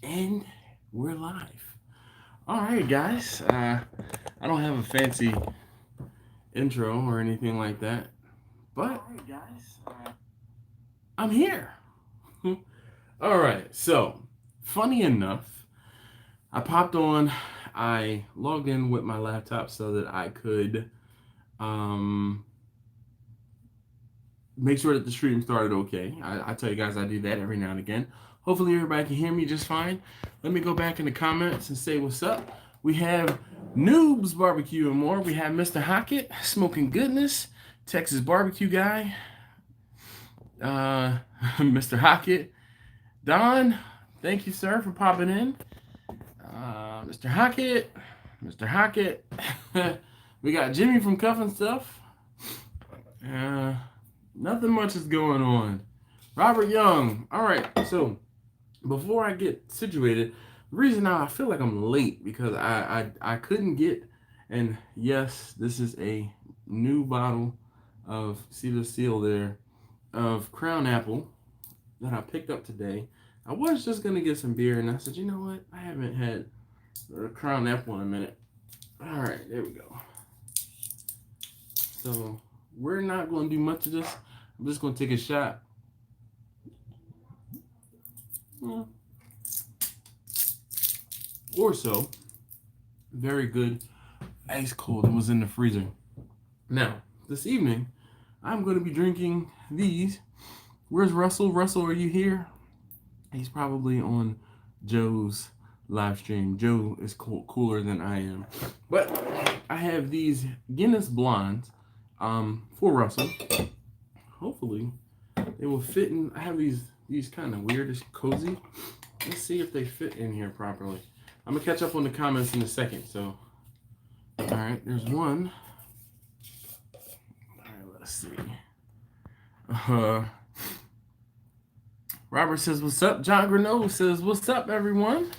And we're live. All right, guys. I don't have a fancy intro or anything like that, but I'm here. All right. So, funny enough, I popped on. I logged in with my laptop so that I could um, make sure that the stream started okay. I tell you guys I do that every now and again. Hopefully everybody can hear me just fine. Let me go back in the comments and say what's up. We have Noobs Barbecue and more. We have Mr. Hockett, Smoking Goodness, Texas Barbecue Guy, Mr. Hockett, Don. Thank you, sir, for popping in. Mr. Hockett, Mr. Hockett. We got Jimmy from Cuff and Stuff. Uh, Nothing much is going on. Robert Young. All right, so before I get situated, the reason now I feel like I'm late because I couldn't get, and yes, this is a new bottle of, see the seal there, of Crown Apple that I picked up today. I was just gonna get some beer, and I said, you know what? I haven't had Crown Apple in a minute. All right, there we go. So we're not gonna do much of this. I'm just gonna take a shot. Or so. Very good. Ice cold. It was in the freezer. Now, this evening, I'm going to be drinking these. Where's Russell? Russell, are you here? He's probably on Joe's live stream. Joe is cooler than I am. But I have these Guinness Blondes for Russell. Hopefully, they will fit in. I have these kind of weirdish cozy. Let's see if they fit in here properly. I'm gonna catch up on the comments in a second. So, all right, there's one. All right, let's see. Robert says, "What's up?" John Grenoble says, "What's up, everyone?"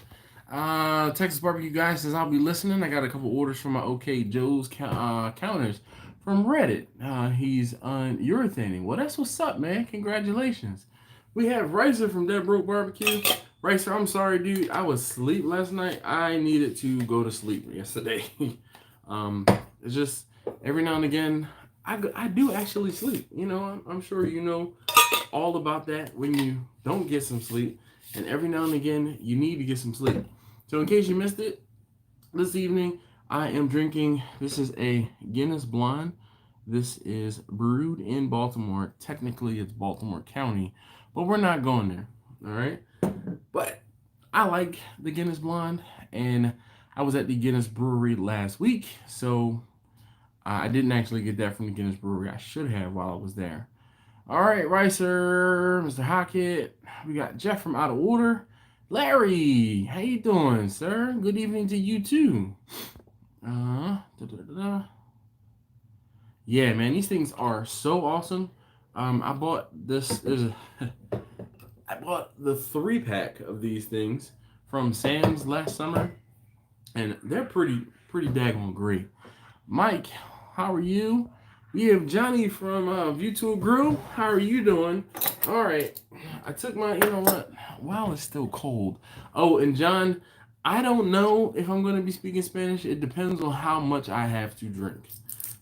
Texas Barbecue Guy says, "I'll be listening." I got a couple orders from my OK Joe's counters from Reddit. He's on urethaning. Well, that's what's up, man. Congratulations. We have Ricer from Dead Broke Barbecue. Ricer, I'm sorry, dude. I was asleep last night. I needed to go to sleep yesterday. It's just every now and again, I do actually sleep. You know, I'm sure you know all about that when you don't get some sleep. And every now and again, you need to get some sleep. So in case you missed it, this evening, I am drinking, this is a Guinness Blonde. This is brewed in Baltimore. Technically, it's Baltimore County, but we're not going there, all right? But I like the Guinness Blonde, and I was at the Guinness Brewery last week, so I didn't actually get that from the Guinness Brewery. I should have while I was there. All right, Ricer, Mr. Hockett. We got Jeff from Out of Order. Larry, how you doing, sir? Good evening to you too. Yeah, man, these things are so awesome. I bought this. I bought the 3-pack of these things from Sam's last summer, and they're pretty daggone great. Mike, how are you? We have Johnny from View to a Groove. How are you doing? All right. I took my, you know what? While it's still cold. Oh, and John, I don't know if I'm going to be speaking Spanish. It depends on how much I have to drink.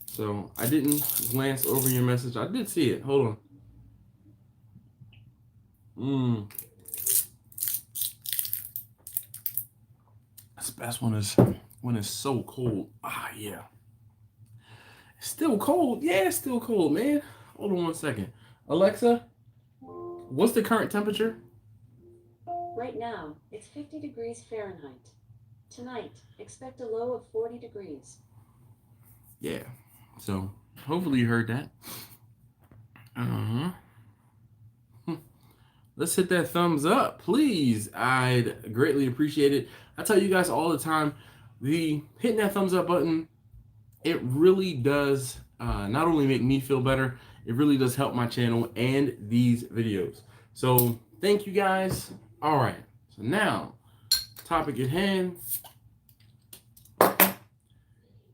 So I didn't glance over your message. I did see it. Hold on. That's the best one is when it's so cold. Ah, yeah. Still cold? Yeah, it's still cold, man. Hold on one second. Alexa, what's the current temperature? Right now, it's 50 degrees Fahrenheit. Tonight, expect a low of 40 degrees. Yeah. So hopefully you heard that. Uh-huh. Let's hit that thumbs up, please. I'd greatly appreciate it. I tell you guys all the time, the hitting that thumbs up button, it really does not only make me feel better, it really does help my channel and these videos. So thank you guys. All right. So now, topic at hand.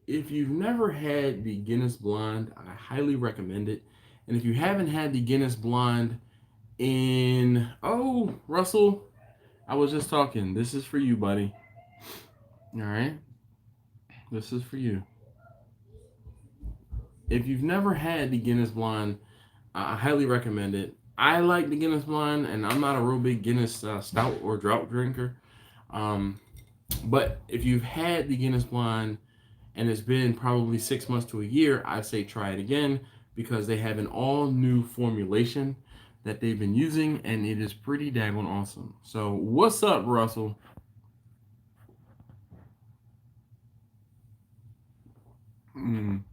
If you've never had the Guinness Blonde, I highly recommend it. And if you haven't had the Guinness Blonde in, oh, Russell, I was just talking. This is for you, buddy. All right. This is for you. If you've never had the Guinness Blonde, I highly recommend it. I like the Guinness Blonde, and I'm not a real big Guinness stout or drought drinker. Um, but if you've had the Guinness Blonde and it's been probably 6 months to a year, I say try it again because they have an all new formulation that they've been using, and it is pretty daggone awesome. So, what's up, Russell? Mm.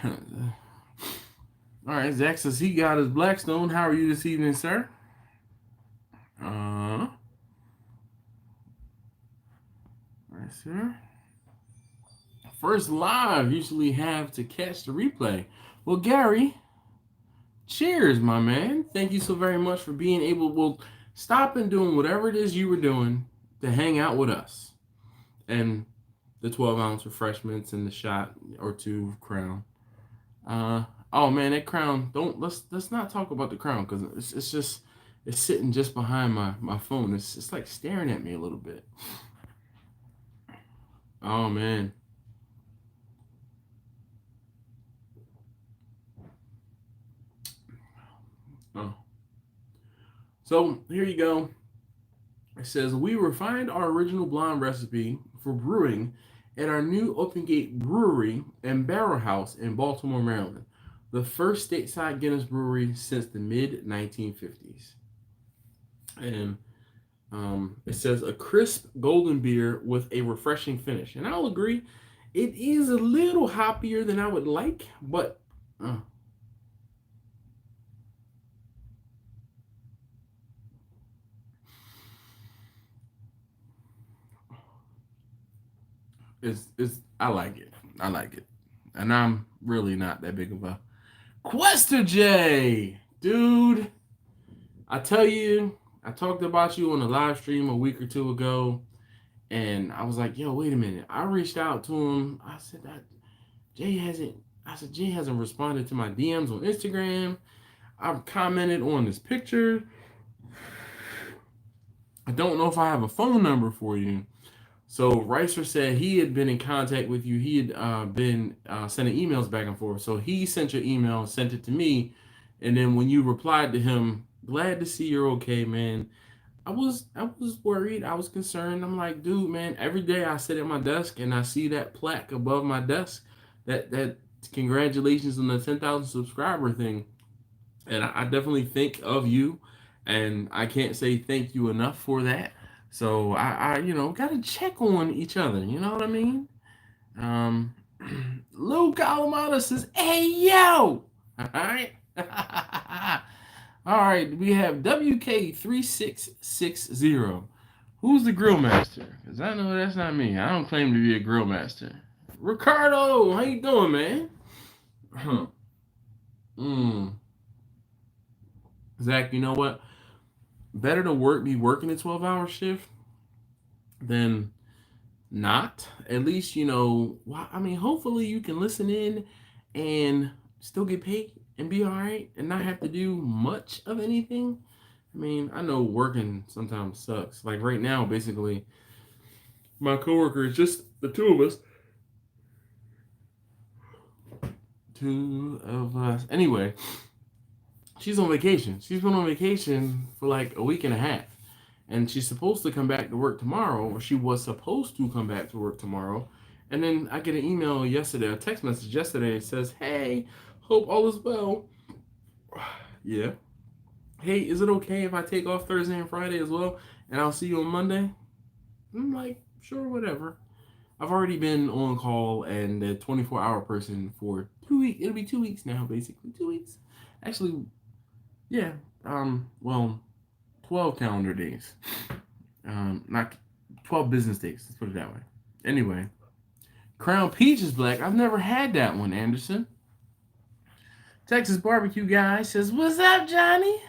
All right, Zach says he got his Blackstone. How are you this evening, sir? All right, sir. First live, usually have to catch the replay. Well, Gary, cheers, my man. Thank you so very much for being able to stop and doing whatever it is you were doing to hang out with us. And the 12-ounce refreshments and the shot or two of Crown. Oh man, that Crown. Don't let's not talk about the Crown because it's just it's sitting just behind my phone. It's like staring at me a little bit. Oh man. Oh. So here you go. It says we refined our original blonde recipe for brewing at our new Open Gate Brewery and Barrel House in Baltimore, Maryland, the first stateside Guinness brewery since the mid 1950s. And it says a crisp golden beer with a refreshing finish, and I'll agree, it is a little hoppier than I would like, but uh, it's I like it. I like it. And I'm really not that big of a Quester J. Dude, I tell you, I talked about you on a live stream a week or two ago, and I was like, yo, wait a minute. I reached out to him. I said that Jay hasn't Jay hasn't responded to my DMs on Instagram. I've commented on this picture. I don't know if I have a phone number for you. So Ricer said he had been in contact with you. He had been sending emails back and forth. So he sent your email, sent it to me, and then when you replied to him, glad to see you're okay, man. I was worried. I was concerned. I'm like, dude, man. Every day I sit at my desk and I see that plaque above my desk. That congratulations on the 10,000 subscriber thing, and I definitely think of you, and I can't say thank you enough for that. So I gotta check on each other. You know what I mean? Um, Luke Alamada says, "Hey yo!" All right, all right. We have WK3660. Who's the grill master? Because I know that's not me. I don't claim to be a grill master. Ricardo, how you doing, man? mm. Zach, you know what? Better to be working a 12-hour shift than not. At least, I mean, hopefully you can listen in and still get paid and be all right and not have to do much of anything. I mean, I know working sometimes sucks. Like right now, basically, my coworker is just the two of us. Two of us. Anyway, she's on vacation. She's been on vacation for like a week and a half. And she's supposed to come back to work tomorrow, or she was supposed to come back to work tomorrow. And then I get an email yesterday, a text message yesterday. It says, "Hey, hope all is well." Yeah. "Hey, is it okay if I take off Thursday and Friday as well? And I'll see you on Monday?" I'm like, sure, whatever. I've already been on call and a 24-hour person for 2 weeks. It'll be 2 weeks now, basically. 2 weeks. Actually, yeah. Well, 12 calendar days. Not 12 business days. Let's put it that way. Anyway, Crown Peach is black. I've never had that one, Anderson. Texas Barbecue Guy says, "What's up, Johnny?"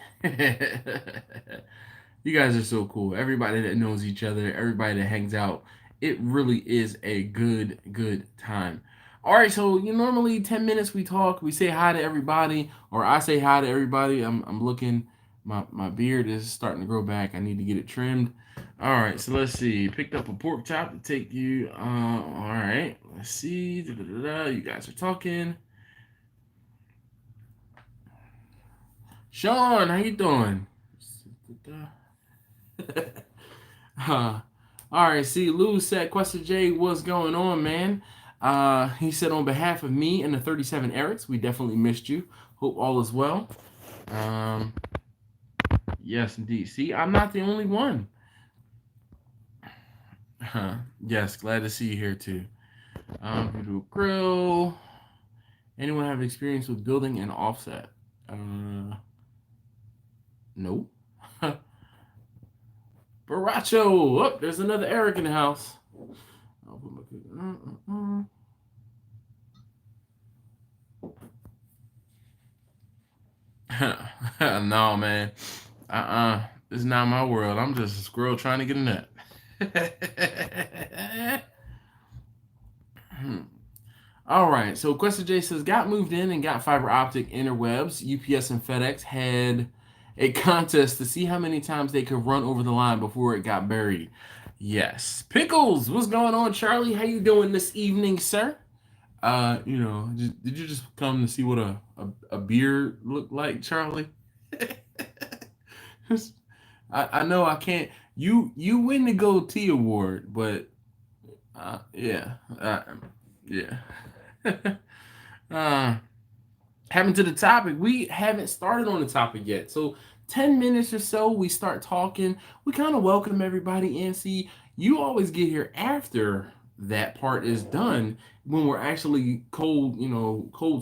You guys are so cool. Everybody that knows each other, everybody that hangs out, it really is a good time. All right, so normally 10 minutes we talk, we say hi to everybody, or I say hi to everybody. I'm looking. My beard is starting to grow back. I need to get it trimmed. All right, so let's see. Picked up a pork chop to take you. All right, let's see. You guys are talking. Sean, how you doing? All right, see, Lou said, Question J, what's going on, man? He said, on behalf of me and the 37 Erics, we definitely missed you. Hope all is well. Um, yes, indeed. See, I'm not the only one. Yes, glad to see you here too. We do a grill. Anyone have experience with building an offset? No. Baracho! Oh, there's another Eric in the house. I'll put my no, man. This is not my world. I'm just a squirrel trying to get a nut. All right. So Question J says, got moved in and got fiber optic interwebs. UPS and FedEx had a contest to see how many times they could run over the line before it got buried. Yes. Pickles, what's going on, Charlie? How you doing this evening, sir? Did you just come to see what a beard looked like, Charlie? I know I can't. You win the goatee award, but yeah, yeah. uh, Having to the topic, we haven't started on the topic yet. So 10 minutes or so, we start talking. We kind of welcome everybody in. See, you always get here after that part is done when we're actually cold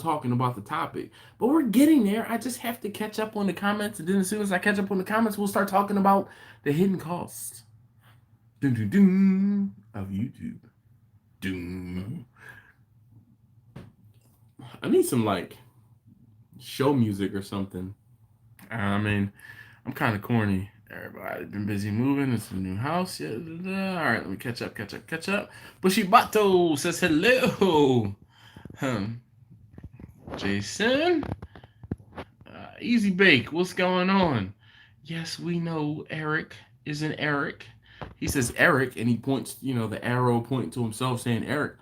talking about the topic. But we're getting there. I just have to catch up on the comments. And then as soon as I catch up on the comments, we'll start talking about the hidden costs. Doom, doom, doom, of YouTube. Doom. I need some show music or something. I mean, I'm kind of corny. Everybody been busy moving. It's a new house. Yeah. All right, let me catch up. Bushibato says hello. Jason. Easy Bake, what's going on? Yes, we know Eric is an Eric. He says Eric, and he points, the arrow pointing to himself saying Eric.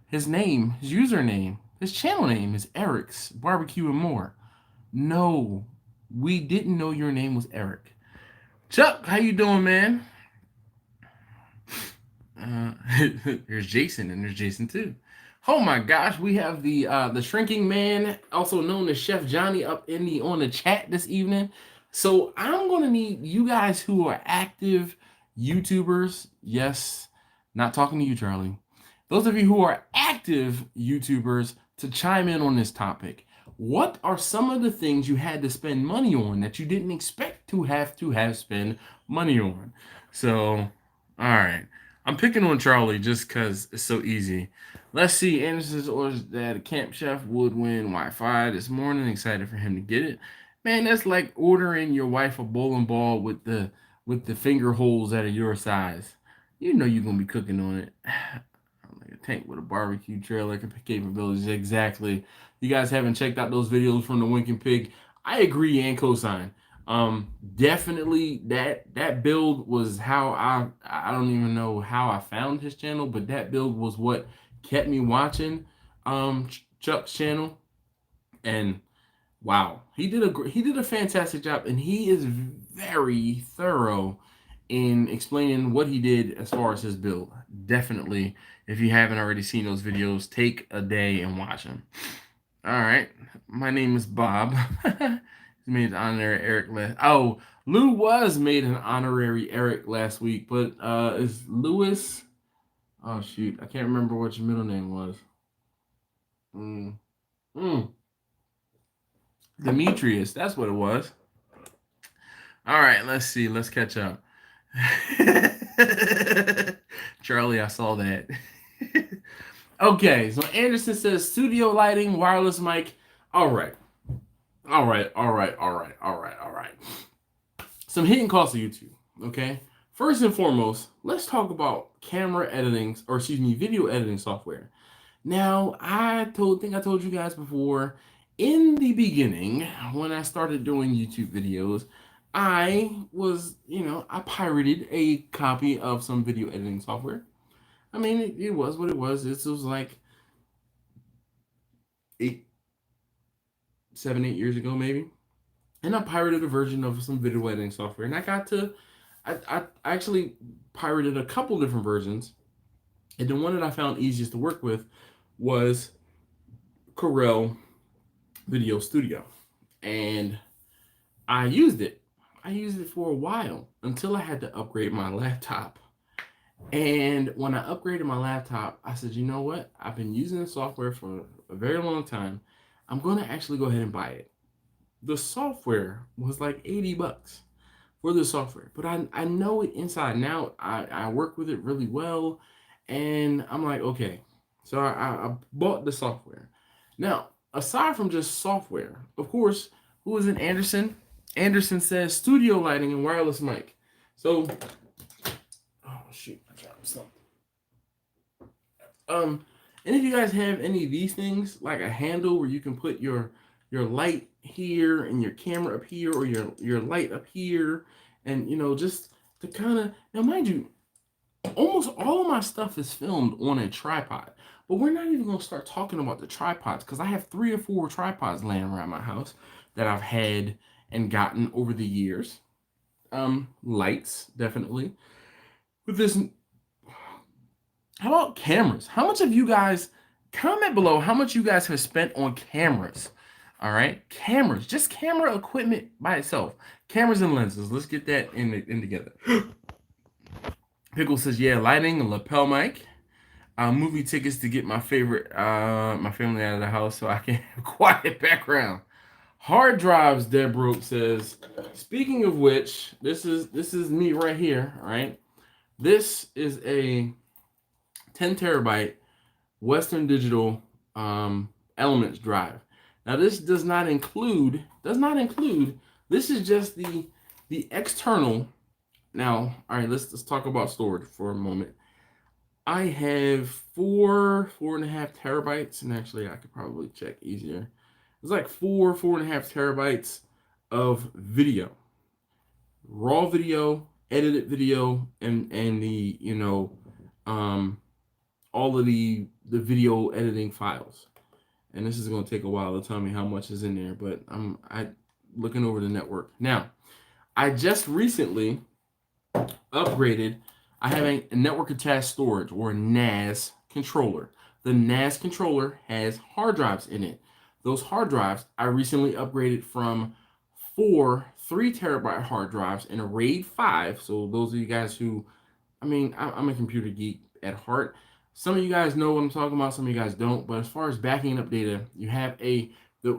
His name, his username, his channel name is Eric's Barbecue and More. No, we didn't know your name was Eric. Chuck, how you doing, man? There's Jason, and there's Jason too. Oh my gosh, we have the shrinking man, also known as Chef Johnny, up on the chat this evening. So I'm gonna need you guys who are active YouTubers. Yes, not talking to you, Charlie. Those of you who are active YouTubers to chime in on this topic. What are some of the things you had to spend money on that you didn't expect to have spent money on? So, all right. I'm picking on Charlie just because it's so easy. Let's see. Anderson's orders that a camp chef would win Wi-Fi this morning. Excited for him to get it. Man, that's like ordering your wife a bowling ball with the finger holes that are your size. You know you're gonna be cooking on it. Like a tank with a barbecue trailer capabilities. Exactly. You guys haven't checked out those videos from the Winking Pig. I agree and cosign. Definitely that build was how I don't even know how I found his channel, but that build was what kept me watching Chuck's channel. And wow, he did a fantastic job, and he is very thorough in explaining what he did as far as his build. Definitely, if you haven't already seen those videos, take a day and watch them. All right, my name is Bob. He made an honorary Eric last. Oh, Lou was made an honorary Eric last week, but is Lewis? Oh shoot, I can't remember what your middle name was. Demetrius, that's what it was. All right, let's see. Let's catch up. Charlie, I saw that. Okay, so Anderson says studio lighting, wireless mic. All right. Some hidden costs of YouTube. Okay. First and foremost, let's talk about camera editing, or excuse me, video editing software. Now, I think I told you guys before, in the beginning, when I started doing YouTube videos, I pirated a copy of some video editing software. I mean, it was what it was. This was like 8, 7, 8 years ago, maybe. And I pirated a version of some video editing software. And I actually pirated a couple different versions. And the one that I found easiest to work with was Corel Video Studio. And I used it. I used it for a while until I had to upgrade my laptop. And when I upgraded my laptop, I said, you know what? I've been using the software for a very long time. I'm going to actually go ahead and buy it. The software was like $80 for the software, but I know it inside now. I work with it really well, and I'm like, okay. So I bought the software. Now, aside from just software, of course, who is it? Anderson. Anderson says studio lighting and wireless mic. So, oh shoot, I dropped something. And if you guys have any of these things, like a handle where you can put your light here and your camera up here, or your light up here, and just to kind of, now mind you, almost all of my stuff is filmed on a tripod, but we're not even going to start talking about the tripods because I have 3 or 4 tripods laying around my house that I've had and gotten over the years. Lights, definitely. With this, how about cameras? How much of you guys, comment below how much you guys have spent on cameras? All right, cameras, just camera equipment by itself, cameras and lenses. Let's get that in together. Pickle says, yeah, lighting, a lapel mic, movie tickets to get my family out of the house so I can have quiet background. Hard drives, Deborah says. Speaking of which, this is me right here. All right, this is a 10 terabyte Western Digital Elements drive. Now this does not include. This is just the external. Now, all right, let's talk about storage for a moment. I have 4.5 terabytes, and actually I could probably check easier. It's like 4.5 terabytes of video, raw video, edited video, and the all of the video editing files. And this is going to take a while to tell me how much is in there, but I looking over the network now. I just recently upgraded. I have a network attached storage, or NAS controller. The NAS controller has hard drives in it. Those hard drives I recently upgraded from 4 3 terabyte hard drives in a RAID 5. So those of you guys who, I'm a computer geek at heart. Some of you guys know what I'm talking about, some of you guys don't. But as far as backing up data, you have the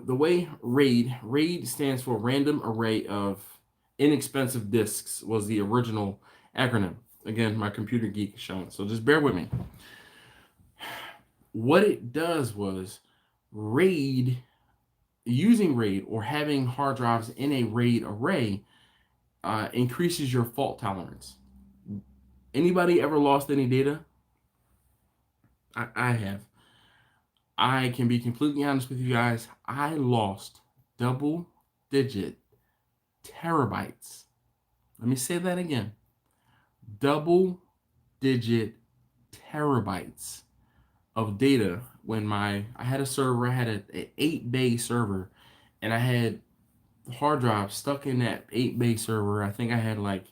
way RAID stands for Random Array of Inexpensive Disks, was the original acronym. Again, my computer geek is showing, so just bear with me. What it does was using RAID or having hard drives in a RAID array increases your fault tolerance. Anybody ever lost any data? I have. I can be completely honest with you guys. I lost double-digit terabytes. Let me say that again. Double-digit terabytes of data when I had a server. I had an 8-bay server, and I had hard drives stuck in that 8-bay server. I think I had like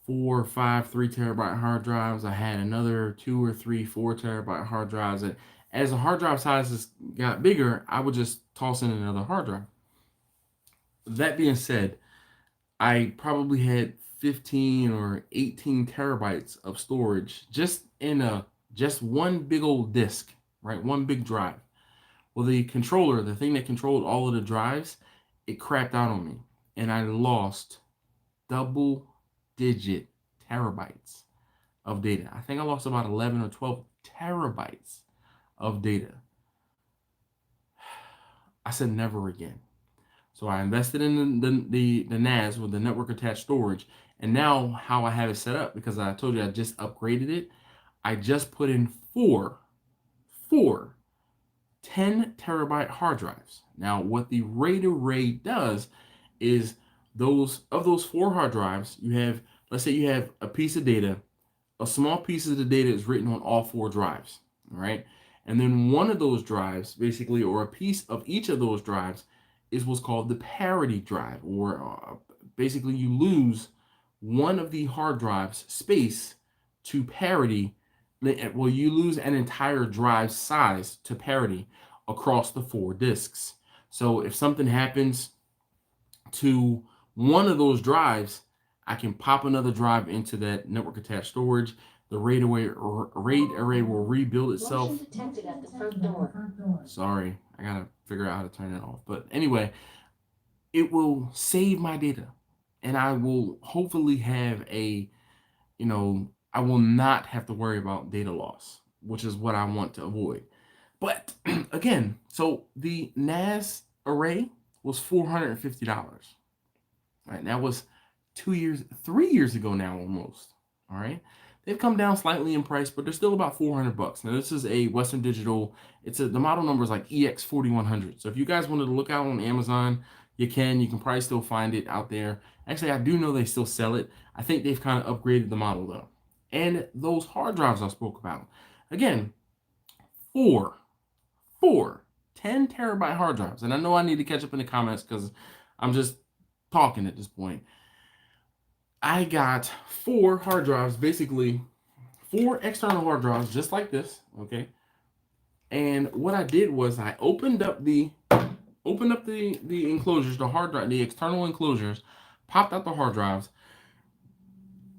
4 or 5 3 terabyte hard drives. I had another 2 or 3 4 terabyte hard drives. And as the hard drive sizes got bigger, I would just toss in another hard drive. That being said, I probably had 15 or 18 terabytes of storage just in just one big old disk, right? One big drive. Well, the controller, the thing that controlled all of the drives, it crapped out on me, and I lost double-digit terabytes of data. I think I lost about 11 or 12 terabytes of data. I said never again. So I invested in the NAS with the network attached storage, and now how I have it set up, because I told you I just upgraded it, I just put in four 10 terabyte hard drives. Now, what the RAID array does is those 4 hard drives, you have, let's say you have a piece of data, a small piece of the data is written on all 4 drives, right? And then one of those drives, basically, or a piece of each of those drives, is what's called the parity drive, or basically you lose one of the hard drives space to parity. Well, you lose an entire drive size to parity across the 4 disks. So if something happens to one of those drives, I can pop another drive into that network attached storage. The RAID array will rebuild itself. Motion detected at the front door. Sorry, I gotta figure out how to turn it off. But anyway, it will save my data, and I will hopefully have I will not have to worry about data loss, which is what I want to avoid. But again, so the NAS array was $450. Right, that was 3 years ago now almost. All right, they've come down slightly in price, but they're still about $400. Now this is a Western Digital. The model number is like EX4100. So if you guys wanted to look out on Amazon, you can. You can probably still find it out there. Actually, I do know they still sell it. I think they've kind of upgraded the model though. And those hard drives I spoke about, again, four 10 terabyte hard drives. And I know I need to catch up in the comments because I'm just talking at this point. I got 4 hard drives, basically 4 external hard drives, just like this, okay? And what I did was I opened up the enclosures, the hard drive, the external enclosures, popped out the hard drives,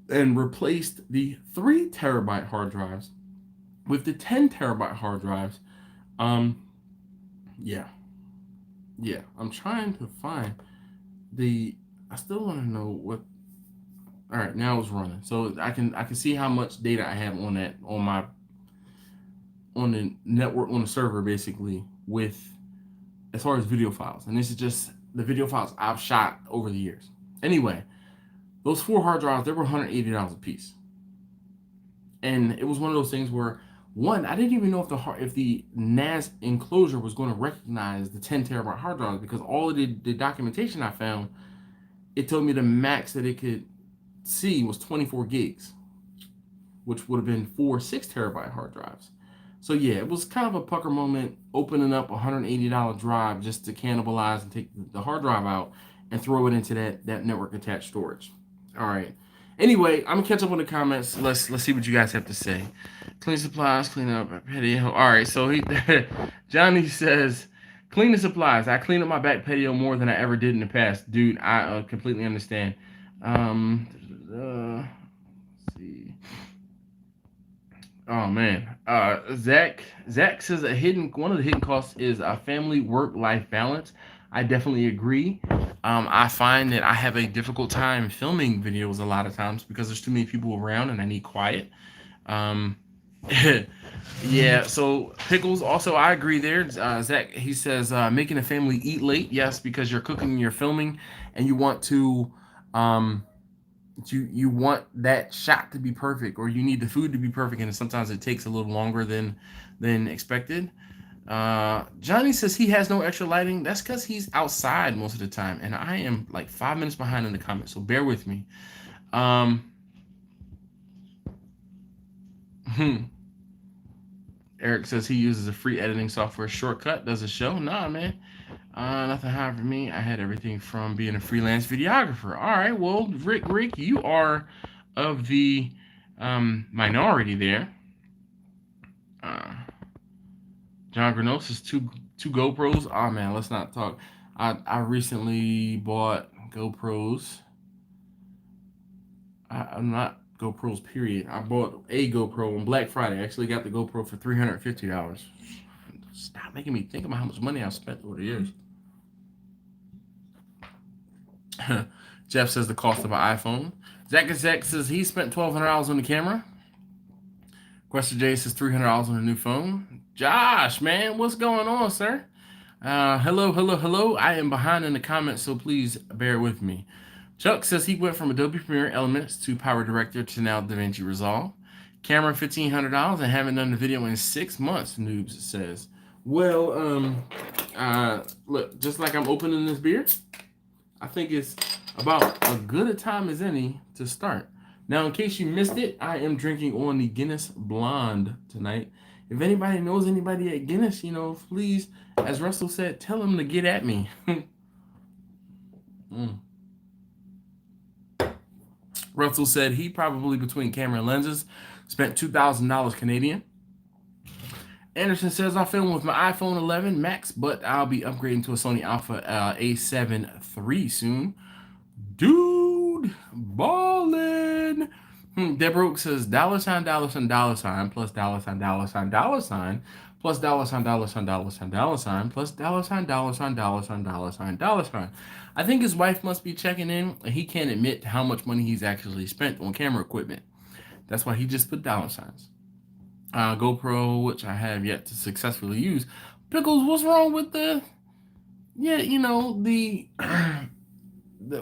and replaced the 3 terabyte hard drives with the 10 terabyte hard drives. Yeah, I'm trying to find I still want to know what. All right, now it's running, so I can see how much data I have on the network, on the server, basically, with as far as video files. And this is just the video files I've shot over the years. Anyway, those 4 hard drives, they were $180 a piece, and it was one of those things where, one, I didn't even know if the NAS enclosure was going to recognize the 10 terabyte hard drives, because all of the documentation I found, it told me the max that it could see was 24 gigs, which would have been 4 6 terabyte hard drives. So yeah, it was kind of a pucker moment opening up a $180 drive just to cannibalize and take the hard drive out and throw it into that network attached storage. All right. Anyway, I'm gonna catch up on the comments. Let's see what you guys have to say. Clean supplies, clean up patio. All right, so Johnny says, clean the supplies. I clean up my back patio more than I ever did in the past, dude. I completely understand. Let's see. Oh man, Zach says one of the hidden costs is a family work-life balance. I definitely agree. I find that I have a difficult time filming videos a lot of times because there's too many people around and I need quiet. Yeah, so Pickles, also I agree there. Zach, he says making a family eat late. Yes, because you're cooking, you're filming, and you want to you want that shot to be perfect, or you need the food to be perfect, and sometimes it takes a little longer than expected. Johnny says he has no extra lighting. That's because he's outside most of the time, and I am like 5 minutes behind in the comments, so bear with me. Eric says he uses a free editing software Shortcut. Does a show? Nah, man. Nothing high for me. I had everything from being a freelance videographer. All right, well, Rick, you are of the minority there. John Granosis, two GoPros. Oh man, let's not talk. I recently bought GoPros. I'm not GoPros, period. I bought a GoPro on Black Friday. I actually got the GoPro for $350. Stop making me think about how much money I spent over the years. Jeff says the cost of an iPhone. Zach says he spent $1,200 on the camera. Quester J says $300 on a new phone. Josh, man, what's going on, sir? Hello. I am behind in the comments, so please bear with me. Chuck says he went from Adobe Premiere Elements to Power Director to now DaVinci Resolve. Camera $1,500 and haven't done the video in 6 months, Noobs says. Well, look, just like I'm opening this beer, I think it's about a good a time as any to start. Now, in case you missed it, I am drinking on the Guinness Blonde tonight. If anybody knows anybody at Guinness, please, as Russell said, tell them to get at me. Mm. Russell said he probably, between camera and lenses, spent $2,000 Canadian. Anderson says, I film with my iPhone 11 Max, but I'll be upgrading to a Sony Alpha A7 III soon. Dude, ballin'. Deborah Oak says, $sign, $sign, plus $sign, $sign, plus $sign, $sign, plus $sign, $sign. I think his wife must be checking in, and he can't admit how much money he's actually spent on camera equipment. That's why he just put $signs. GoPro, which I have yet to successfully use. Pickles, what's wrong with the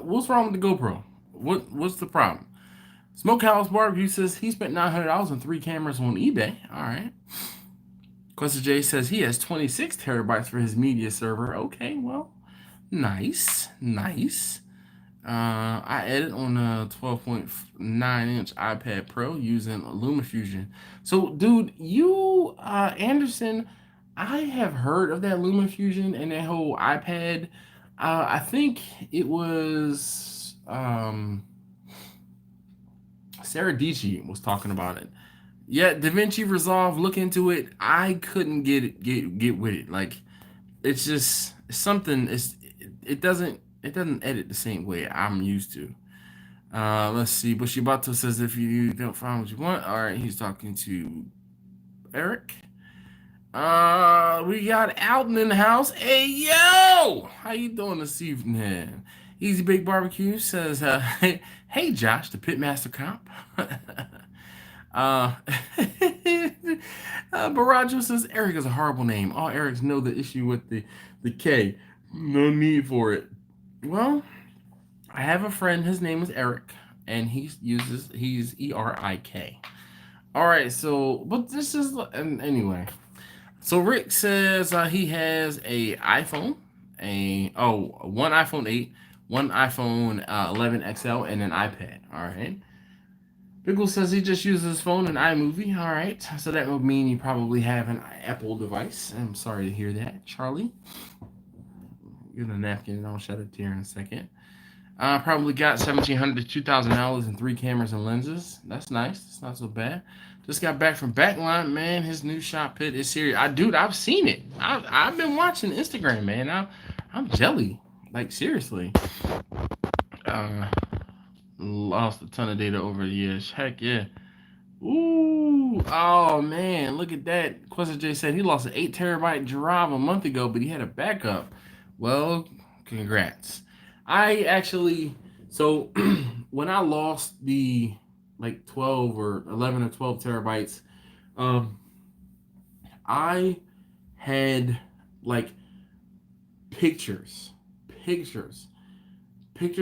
what's wrong with the GoPro? What's the problem? Smokehouse Barbecue says he spent $900 on 3 cameras on eBay. All right. Questa J says he has 26 terabytes for his media server. Okay, well, nice. I edit on a 12.9-inch iPad Pro using LumaFusion. So, dude, you, Anderson, I have heard of that LumaFusion and that whole iPad. I think it was Sarah Dici was talking about it. Yeah, DaVinci Resolve, look into it. I couldn't get with it. Like, it's just something. It doesn't edit the same way I'm used to. Let's see. Bushibato says if you don't find what you want, all right. He's talking to Eric. We got Alton in the house. Hey yo, how you doing this evening? Easy Bake Barbecue says, hey Josh, the Pitmaster comp. Barajo says Eric is a horrible name. All Erics know the issue with the K. No need for it. Well, I have a friend. His name is Eric, and he's ERIK. All right. So, but this is anyway. So Rick says he has a iPhone, one iPhone 8, one iPhone 11 XL, and an iPad. All right. Pickle says he just uses his phone and iMovie. All right. So that would mean you probably have an Apple device. I'm sorry to hear that, Charlie. Get a napkin and I'll shed a tear in a second. Probably got $1,700 to $2,000 in 3 cameras and lenses. That's nice. It's not so bad. Just got back from Backline, man. His new shot pit is serious. I've seen it. I've been watching Instagram, man. I'm jelly. Like, seriously. Lost a ton of data over the years. Heck yeah. Ooh. Oh, man. Look at that. Questa J said he lost an 8 terabyte drive a month ago, but he had a backup. Well, congrats. I actually, so when I lost the 12 or 11 or 12 terabytes, I had pictures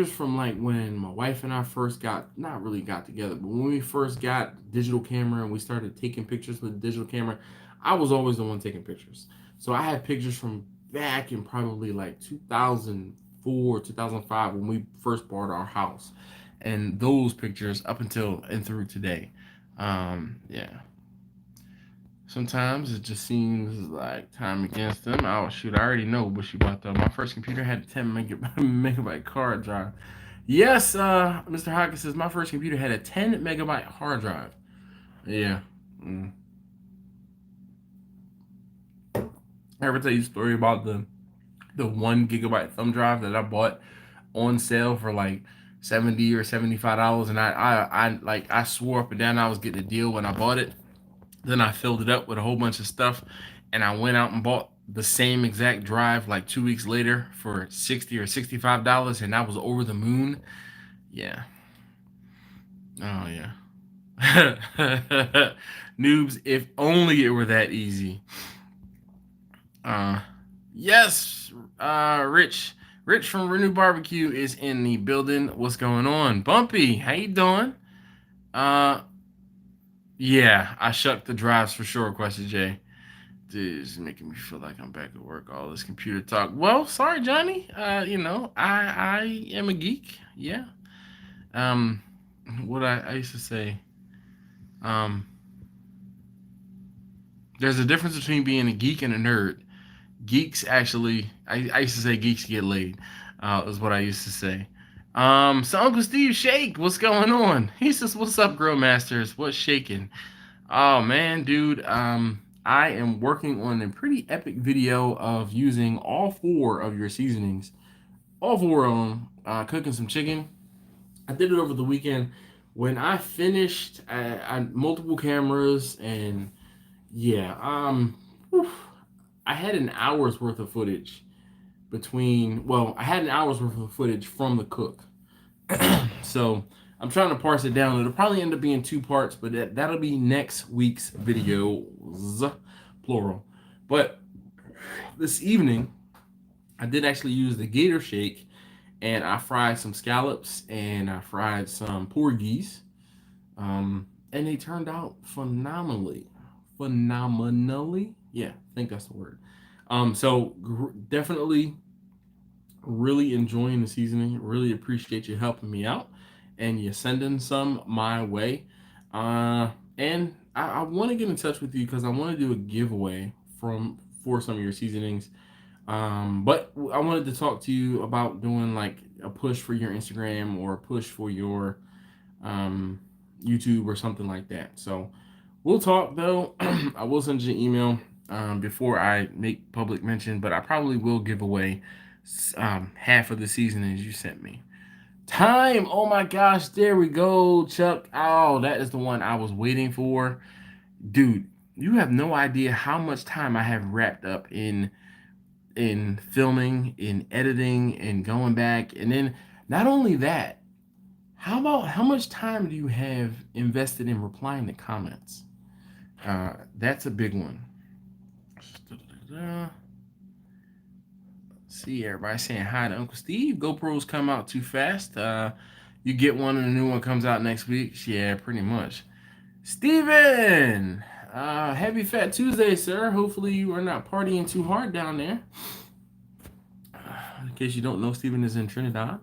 from when my wife and I first not really got together, but when we first got digital camera and we started taking pictures with the digital camera, I was always the one taking pictures. So I had pictures from back in probably 2004, 2005 when we first bought our house, and those pictures up until and through today. Yeah. Sometimes it just seems like time against them. Oh shoot, I already know what you bought though. My first computer had a 10 megabyte hard drive. Yes, Mr. Hawkins says my first computer had a 10 megabyte hard drive. Yeah. I ever tell you a story about the 1 gigabyte thumb drive that I bought on sale for $70 or $75, and I swore up and down I was getting a deal when I bought it. Then I filled it up with a whole bunch of stuff, and I went out and bought the same exact drive 2 weeks later for $60 or $65, and I was over the moon. Yeah. Oh yeah. Noobs, if only it were that easy. Yes, Rich from Renew Barbecue is in the building. What's going on? Bumpy, how you doing? Yeah, I shucked the drives for sure, Question J. Dude, it's making me feel like I'm back at work. All this computer talk. Well, sorry, Johnny. I am a geek. Yeah. Um, what I used to say. Um, there's a difference between being a geek and a nerd. Geeks actually, I used to say geeks get laid. Is what I used to say. So Uncle Steve Shake, what's going on? He says, "What's up, Grill Masters? What's shaking?" Oh man, dude. I am working on a pretty epic video of using all four of your seasonings, all four of them. Cooking some chicken. I did it over the weekend. When I finished, I multiple cameras and yeah, whew, I had an hour's worth of footage between. Well, I had an hour's worth of footage from the cook. So I'm trying to parse it down. It'll probably end up being two parts, but that'll be next week's videos, plural. But this evening, I did actually use the Gator Shake, and I fried some scallops and I fried some porgies, and they turned out phenomenally. Yeah, I think that's the word. So definitely really enjoying the seasoning. Really appreciate you helping me out and you sending some my way. And I want to get in touch with you because I want to do a giveaway for some of your seasonings. But I wanted to talk to you about doing like a push for your Instagram or a push for your um, YouTube or something like that. So we'll talk though. I will send you an email before I make public mention, but I probably will give away half of the seasonings you sent me. Time. Oh my gosh, there we go, Chuck. Oh, that is the one I was waiting for. Dude, you have no idea how much time I have wrapped up in filming, in editing, and going back. And then not only that, how much time do you have invested in replying to comments? That's a big one. See everybody saying hi to Uncle Steve. GoPros come out too fast. You get one and a new one comes out next week. Yeah, pretty much. Steven! Happy Fat Tuesday, sir. Hopefully you are not partying too hard down there. In case you don't know, Steven is in Trinidad.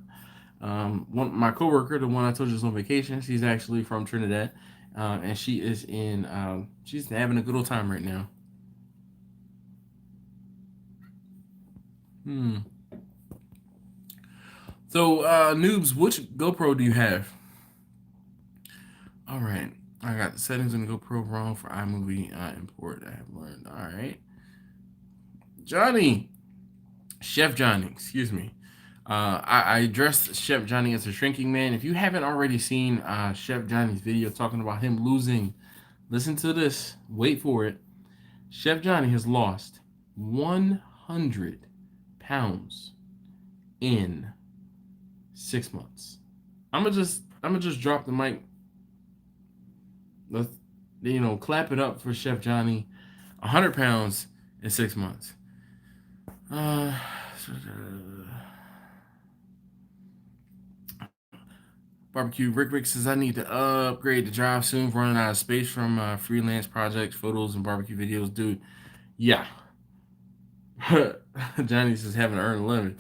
My coworker, the one I told you is on vacation, she's actually from Trinidad, and she is she's having a good old time right now. So, noobs, which GoPro do you have? All right, I got the settings in the GoPro wrong for iMovie import. I have learned. All right, Johnny, Chef Johnny, excuse me. I addressed Chef Johnny as a shrinking man. If you haven't already seen Chef Johnny's video talking about him losing, listen to this. Wait for it. Chef Johnny has lost 100 pounds in 6 months. I'm gonna just drop the mic. Let's clap it up for Chef Johnny. 100 pounds in 6 months. Barbecue Rick says I need to upgrade the drive soon. Running out of space from freelance projects, photos, and barbecue videos, dude. Yeah. Johnny says haven't earned a limit.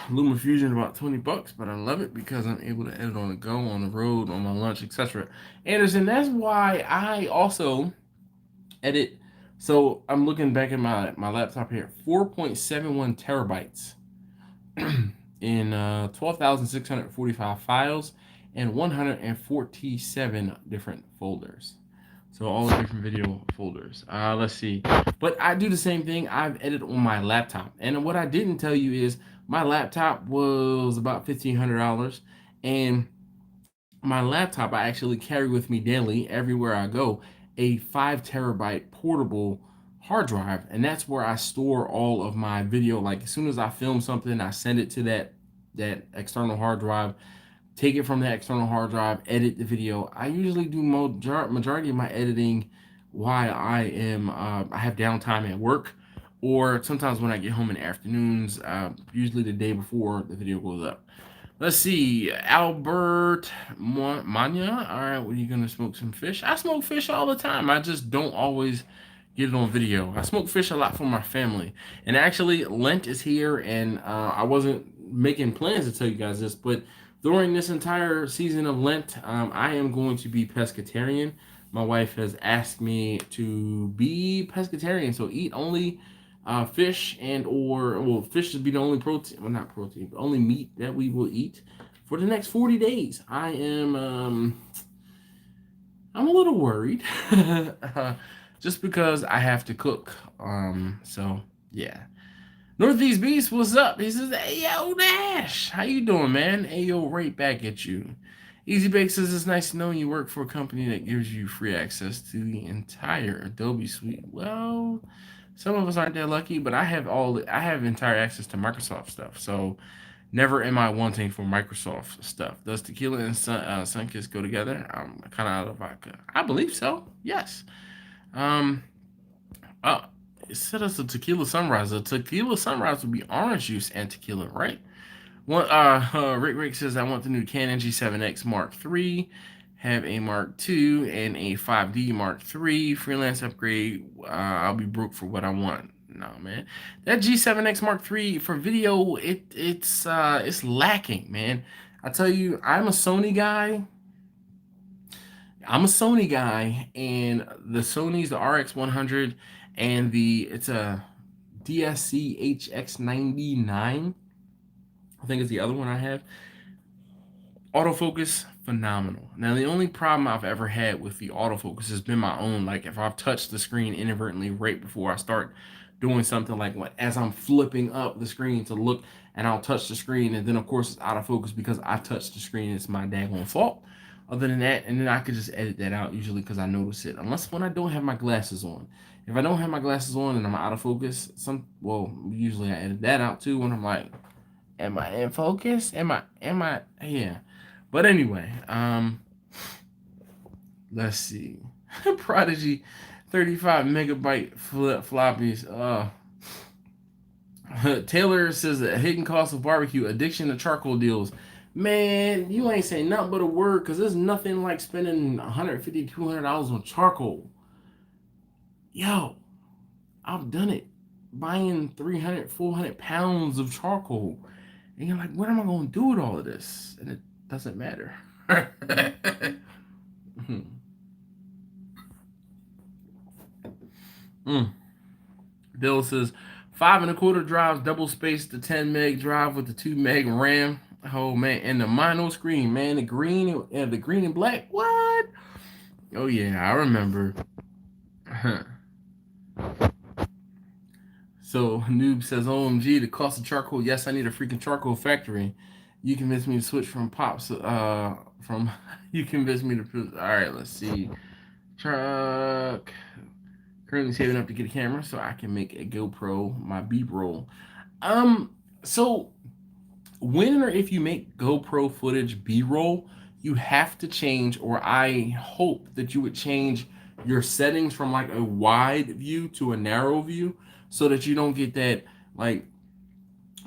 LumaFusion about $20, but I love it because I'm able to edit on the go, on the road, on my lunch, etc. Anderson, that's why I also edit. So I'm looking back at my laptop here, 4.71 terabytes in 12,645 files and 147 different folders. So all the different video folders. Let's see. But I do the same thing. I've edited on my laptop. And what I didn't tell you is my laptop was about $1,500. And my laptop I actually carry with me daily everywhere I go, a 5 terabyte portable hard drive. And that's where I store all of my video. Like as soon as I film something, I send it to that external hard drive, take it from that external hard drive, edit the video. I usually do majority of my editing while I have downtime at work, or sometimes when I get home in the afternoons, usually the day before the video goes up. Let's see, Albert Manya. All right, what are you gonna smoke some fish? I smoke fish all the time. I just don't always get it on video. I smoke fish a lot for my family. And actually, Lent is here, and I wasn't making plans to tell you guys this, but during this entire season of Lent, I am going to be pescatarian. My wife has asked me to be pescatarian, so eat only fish and or well, fish should be the only protein, well not protein, but only meat that we will eat for the next 40 days. I'm a little worried, just because I have to cook. So yeah. Northeast Beast, what's up? He says, "Hey yo, Nash, how you doing, man? Hey yo, right back at you." Easy Bake says it's nice to know you work for a company that gives you free access to the entire Adobe suite. Well, some of us aren't that lucky, but I have entire access to Microsoft stuff. So never am I wanting for Microsoft stuff. Does tequila and Sunkiss go together? I'm kind of out of vodka. I believe so. Yes. Um. Uh, it said us a tequila sunrise. A tequila sunrise would be orange juice and tequila, right? One. Rick says I want the new Canon G7X Mark III. Have a Mark II and a 5D Mark III. Freelance upgrade. I'll be broke for what I want. No man, that G7X Mark III for video, it's lacking, man. I tell you, I'm a Sony guy, and the Sony's the RX100, and it's a DSC HX99. I think it's the other one I have. Autofocus, phenomenal. Now, the only problem I've ever had with the autofocus has been my own. Like, if I've touched the screen inadvertently right before I start doing something, like what, as I'm flipping up the screen to look, and I'll touch the screen, and then of course it's out of focus because I touched the screen. It's my daggone fault. Other than that, and then I could just edit that out usually because I notice it. Unless when I don't have my glasses on. If I don't have my glasses on and I'm out of focus, usually I edit that out too when I'm like, am I in focus? Yeah. But anyway, let's see. Prodigy, 35 megabyte floppies. Taylor says the hidden cost of barbecue, addiction to charcoal deals. Man, you ain't saying nothing but a word, because there's nothing like spending $150, $200 on charcoal. Yo, I've done it. Buying 300, 400 pounds of charcoal. And you're like, what am I going to do with all of this? And it doesn't matter. mm. Bill says 5.25 drives, double space, the 10 meg drive with the 2 meg RAM. Oh man, and the mono screen, man, the green and black. What? Oh yeah, I remember. So Noob says, "OMG, the cost of charcoal. Yes, I need a freaking charcoal factory. You convinced me to switch from pops. From you convinced me to. All right, let's see. Truck. Currently saving up to get a camera so I can make a GoPro my B-roll. So when or if you make GoPro footage B-roll, you have to change, or I hope that you would change your settings from like a wide view to a narrow view, so that you don't get that like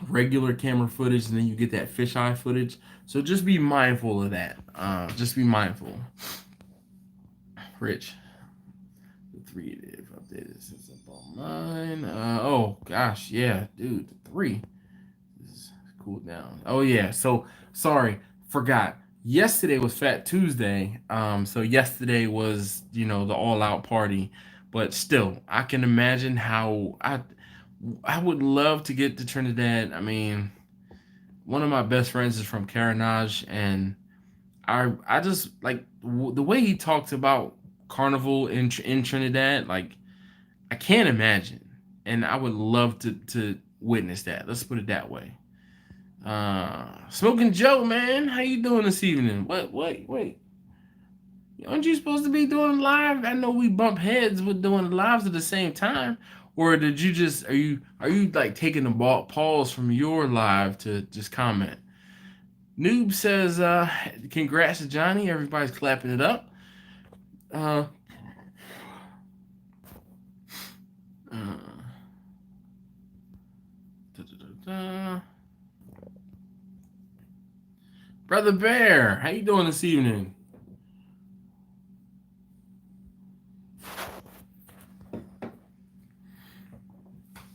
regular camera footage and then you get that fisheye footage. So just be mindful of that. Just be mindful. Rich, the 3 they've updated since I bought mine. Oh gosh, yeah, dude, the 3 is cooled down. Oh yeah, so sorry, forgot. Yesterday was Fat Tuesday. So yesterday was, the all out party. But still, I can imagine how I would love to get to Trinidad. I mean, one of my best friends is from Carenage, and I just like the way he talks about carnival in Trinidad. Like, I can't imagine, and I would love to witness that. Let's put it that way. Smoking Joe, man, how you doing this evening? What? Wait. Aren't you supposed to be doing live? I know we bump heads with doing lives at the same time. Or did you just are you like taking the pause from your live to just comment? Noob says, congrats to Johnny. Everybody's clapping it up. Uh, uh, da, da, da, da. Brother Bear, how you doing this evening?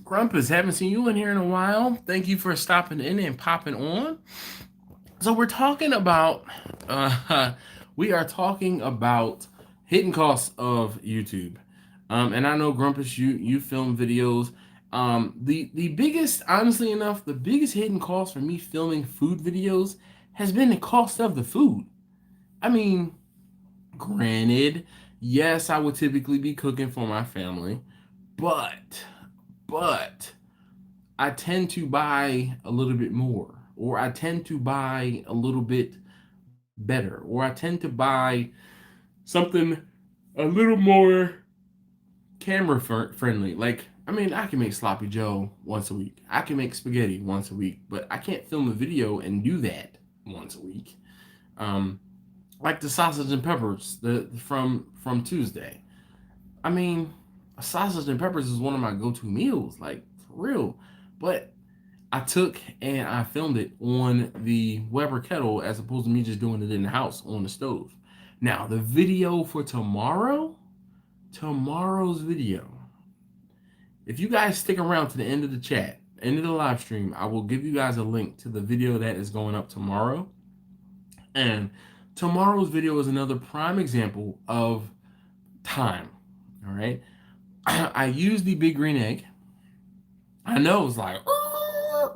Grumpus, haven't seen you in here in a while. Thank you for stopping in and popping on. So we're talking about, we are talking about hidden costs of YouTube. And I know Grumpus, you film videos. The biggest, honestly enough, the biggest hidden cost for me filming food videos has been the cost of the food. I mean, granted, yes, I would typically be cooking for my family, but I tend to buy a little bit more, or I tend to buy a little bit better, or I tend to buy something a little more camera friendly. Like, I mean, I can make sloppy Joe once a week. I can make spaghetti once a week, but I can't film a video and do that once a week. Um, like the sausage and peppers from Tuesday. I mean, sausage and peppers is one of my go-to meals, like for real. But I took and I filmed it on the Weber kettle as opposed to me just doing it in the house on the stove. Now, the video for tomorrow's video, if you guys stick around to the end of the chat, end of the live stream, I will give you guys a link to the video that is going up tomorrow. And tomorrow's video is another prime example of time. All right. I used the big green egg. I know it's like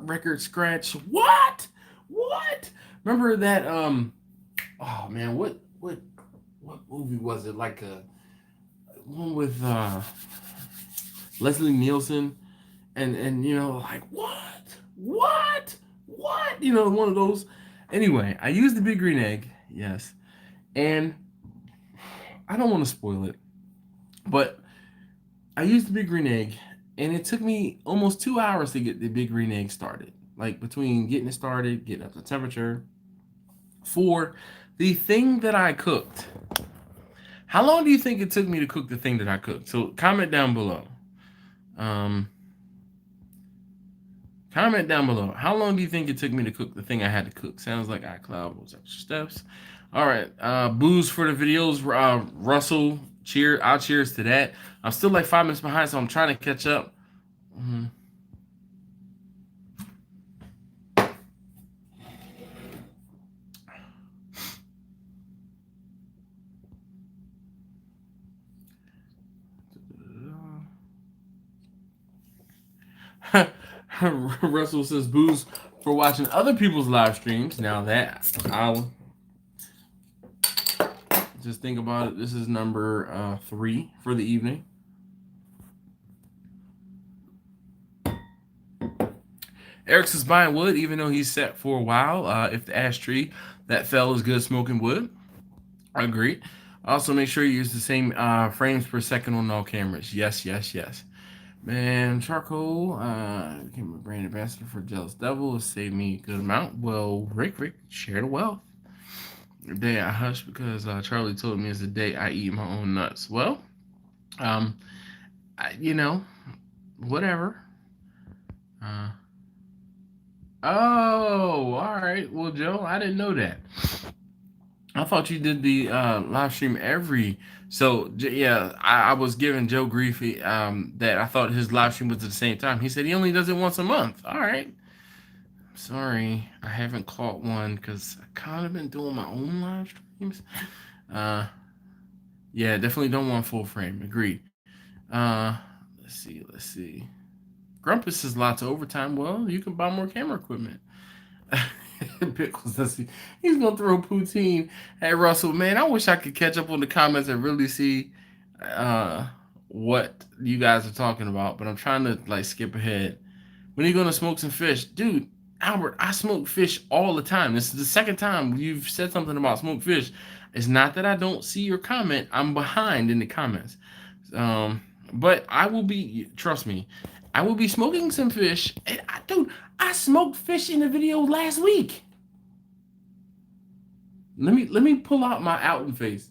record scratch. What? Remember that? Oh man, what movie was it? Like a one with Leslie Nielsen, and you know, like what? You know, one of those. Anyway, I used the big green egg. Yes, and I don't want to spoil it, but I used the big green egg, and it took me almost 2 hours to get the big green egg started. Like between getting it started, getting up to temperature. For the thing that I cooked, how long do you think it took me to cook the thing that I cooked? So comment down below. Comment down below. How long do you think it took me to cook the thing I had to cook? Sounds like iCloud was extra steps. All right. Booze for the videos. Russell, cheer. I'll cheers to that. I'm still like 5 minutes behind, so I'm trying to catch up. Mm-hmm. Russell says booze for watching other people's live streams. Now that I'll just think about it. This is number 3 for the evening. Eric says buying wood, even though he's set for a while. If the ash tree that fell is good smoking wood. I agree. Also, make sure you use the same frames per second on all cameras. Yes. Man, charcoal became a brand ambassador for Jealous Devil. It saved me a good amount. Well, Rick, share the wealth. The day I hushed because Charlie told me it's the day I eat my own nuts. Well, you know, whatever. Oh, all right. Well, Joe, I didn't know that. I thought you did the live stream every. So yeah, I was giving Joe grief that I thought his live stream was at the same time. He said he only does it once a month. All right. Sorry, I haven't caught one because I kind of been doing my own live streams. Yeah, definitely don't want full frame. Agreed. Let's see. Grumpus says lots of overtime. Well, you can buy more camera equipment. Pickles, he's gonna throw poutine at Russell. Man, I wish I could catch up on the comments and really see what you guys are talking about, but I'm trying to like skip ahead. When are you gonna smoke some fish? Dude, Albert, I smoke fish all the time. This is the second time you've said something about smoked fish. It's not that I don't see your comment. I'm behind in the comments. But I will be, trust me, I will be smoking some fish. And I smoked fish in the video last week. Let me pull out my Alton face.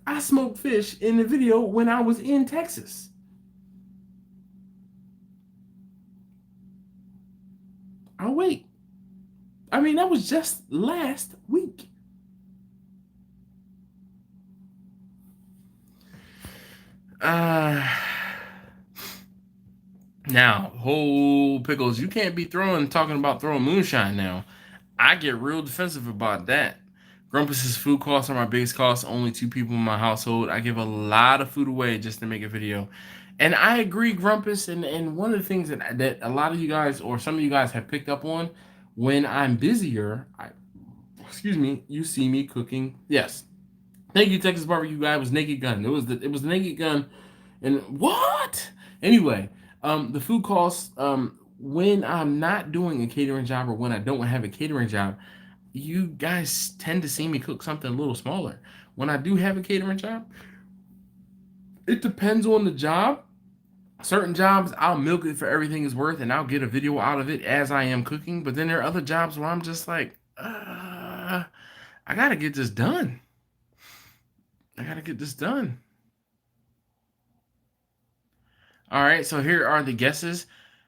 I smoked fish in the video when I was in Texas. I'll wait. I mean, that was just last week. Uh, Now, whole pickles, you can't be talking about throwing moonshine now. I get real defensive about that. Grumpus's food costs are my biggest cost. Only two people in my household. I give a lot of food away just to make a video. And I agree, Grumpus. And one of the things that a lot of you guys or some of you guys have picked up on, when I'm busier, excuse me, you see me cooking. Yes. Thank you, Texas Barbecue guy. It was Naked Gun. It was the Naked Gun. And what? Anyway, the food costs, when I'm not doing a catering job or when I don't have a catering job, you guys tend to see me cook something a little smaller. When I do have a catering job, it depends on the job. Certain jobs, I'll milk it for everything it's worth and I'll get a video out of it as I am cooking. But then there are other jobs where I'm just like, I gotta get this done. I gotta get this done. All right, so here are the guesses.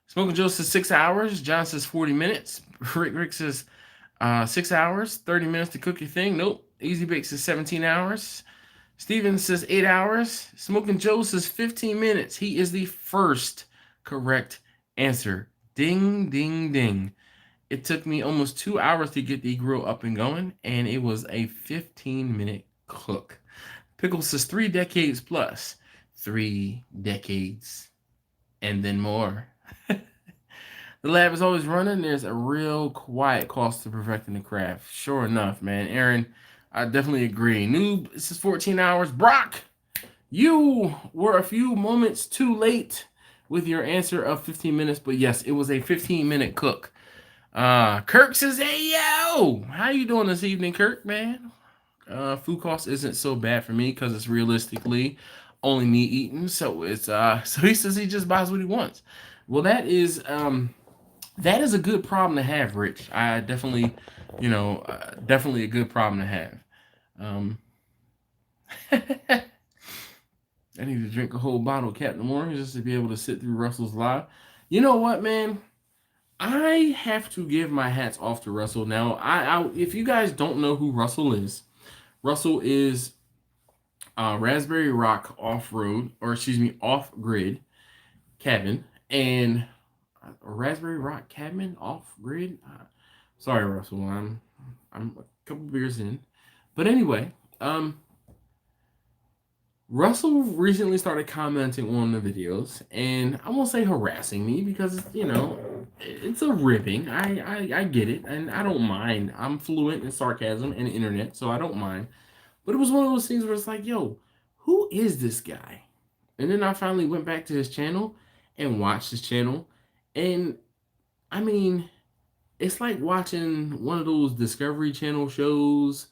Smoking Joe says 6 hours. John says 40 minutes. Rick says 6 hours, 30 minutes to cook your thing. Nope. Easy Bake says 17 hours. Steven says 8 hours. Smoking Joe says 15 minutes. He is the first correct answer. Ding, ding, ding. It took me almost 2 hours to get the grill up and going, and it was a 15-minute cook. Pickle says 3 decades plus. 3 decades. And then more. The lab is always running. There's a real quiet cost to perfecting the craft. Sure enough, man. Aaron, I definitely agree. Noob, this is 14 hours. Brock, you were a few moments too late with your answer of 15 minutes. But yes, it was a 15-minute cook. Kirk says, hey, yo. How you doing this evening, Kirk, man? Food cost isn't so bad for me because it's realistically only me eating. So it's so he says he just buys what he wants. Well, that is a good problem to have, Rich. I definitely, definitely a good problem to have. I need to drink a whole bottle of Captain Morgan just to be able to sit through Russell's live. You know what, man? I have to give my hats off to Russell. Now, if you guys don't know who Russell is Raspberry Rock off-road, or excuse me, off-grid cabin, and Raspberry Rock cabin off-grid. Sorry, Russell, I'm a couple beers in, but anyway, Russell recently started commenting on the videos, and I won't say harassing me because it's a ribbing. I get it, and I don't mind. I'm fluent in sarcasm and internet, so I don't mind. But it was one of those things where it's like, yo, who is this guy? And then I finally went back to his channel and watched his channel. And I mean, it's like watching one of those Discovery Channel shows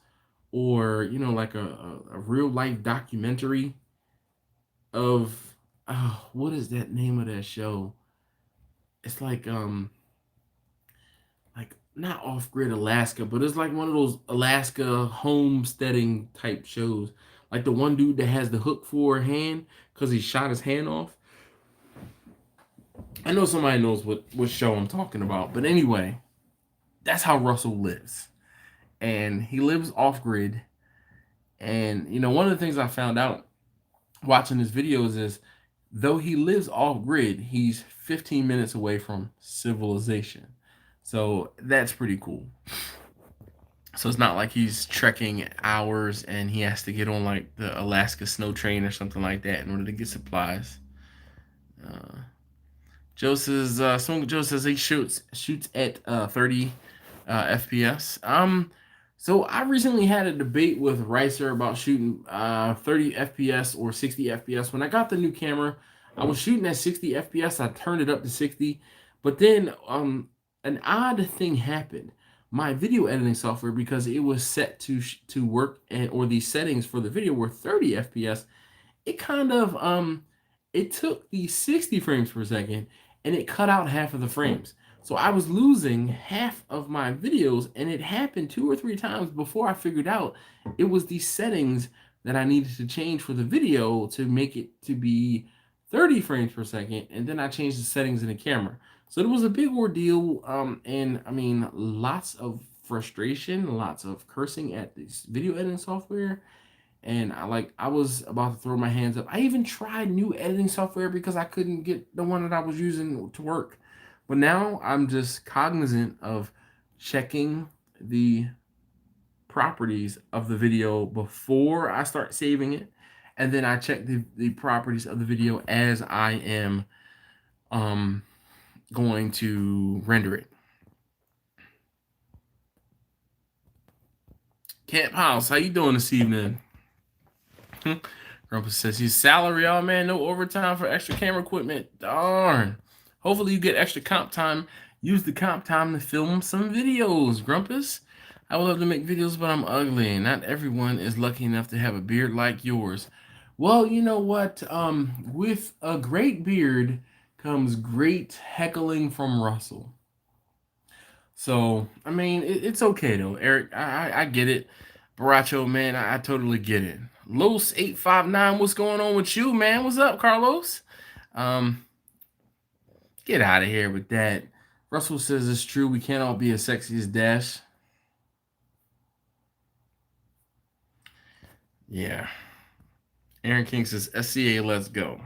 or, like a real life documentary of, what is that name of that show? It's like not Off-Grid Alaska, but it's like one of those Alaska homesteading type shows. Like the one dude that has the hook for a hand because he shot his hand off. I know somebody knows what show I'm talking about. But anyway, that's how Russell lives. And he lives off-grid. And, one of the things I found out watching his videos is, though he lives off-grid, he's 15 minutes away from civilization. So that's pretty cool. So it's not like he's trekking hours and he has to get on like the Alaska snow train or something like that in order to get supplies. Joe says he shoots at 30 FPS. So I recently had a debate with Ricer about shooting 30 FPS or 60 FPS. When I got the new camera, I was shooting at 60 FPS. I turned it up to 60, but then an odd thing happened. My video editing software, because it was set to work, or the settings for the video were 30 FPS, it kind of it took the 60 frames per second and it cut out half of the frames. So I was losing half of my videos, and it happened 2 or 3 times before I figured out it was the settings that I needed to change for the video to make it to be 30 frames per second, and then I changed the settings in the camera. So it was a big ordeal, and I mean, lots of frustration, lots of cursing at this video editing software, and I was about to throw my hands up. I even tried new editing software because I couldn't get the one that I was using to work. But now I'm just cognizant of checking the properties of the video before I start saving it, and then I check the properties of the video as I am um going to render it. Camp House, how you doing this evening? Grandpa says he's salary, oh man, no overtime for extra camera equipment. Darn. Hopefully you get extra comp time. Use the comp time to film some videos, Grumpus. I would love to make videos, but I'm ugly. Not everyone is lucky enough to have a beard like yours. Well, you know what? With a great beard comes great heckling from Russell. So, I mean, it's okay though, Eric. I get it. Baracho, man, I totally get it. Los859, what's going on with you, man? What's up, Carlos? Um, get out of here with that. Russell says it's true. We can't all be as sexy as Dash. Yeah. Aaron King says SCA, let's go.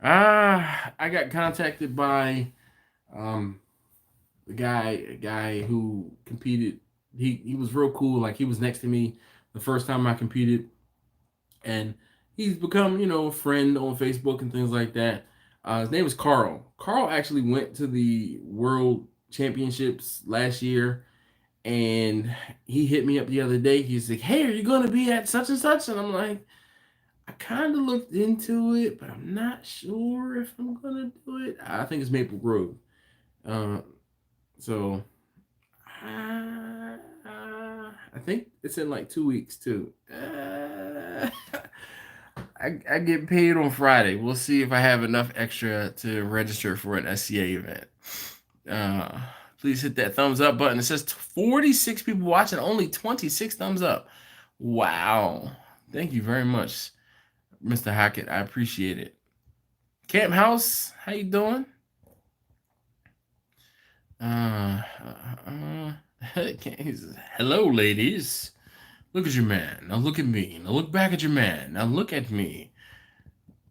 I got contacted by a guy who competed. He was real cool. Like he was next to me the first time I competed, and he's become a friend on Facebook and things like that. His name is Carl. Carl actually went to the World Championships last year, and he hit me up the other day. He's like, "Hey, are you going to be at such and such?" And I'm like, "I kind of looked into it, but I'm not sure if I'm going to do it." I think it's Maple Grove. Uh, so I think it's in like 2 weeks too. I get paid on Friday. We'll see if I have enough extra to register for an SCA event. Please hit that thumbs up button. It says 46 people watching, only 26 thumbs up. Wow. Thank you very much, Mr. Hackett. I appreciate it. Camp House, how you doing? He says, hello, ladies. Look at your man. Now look at me. Now look back at your man. Now look at me.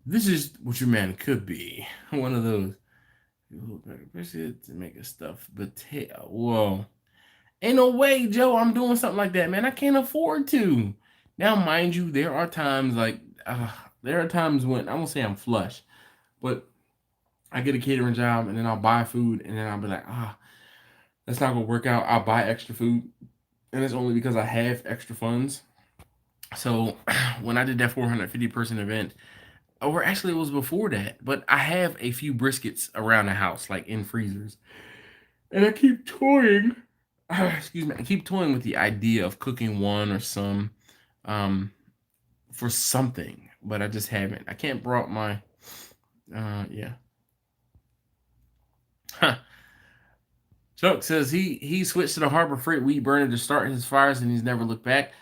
This is what your man could be. One of those. To make a stuffed potato. Whoa. Ain't no way, Joe, I'm doing something like that, man. I can't afford to. Now, mind you, there are times when I won't say I'm flush, but I get a catering job and then I'll buy food and then I'll be like, that's not gonna work out. I'll buy extra food, and it's only because I have extra funds. So when I did that 450 person event, or actually it was before that, but I have a few briskets around the house, like in freezers, and I keep toying. Excuse me, I keep toying with the idea of cooking one or some, for something, but I just haven't. I can't brought my, yeah. Huh. Chuck says he switched to the Harbor Freight weed burner to start his fires and he's never looked back.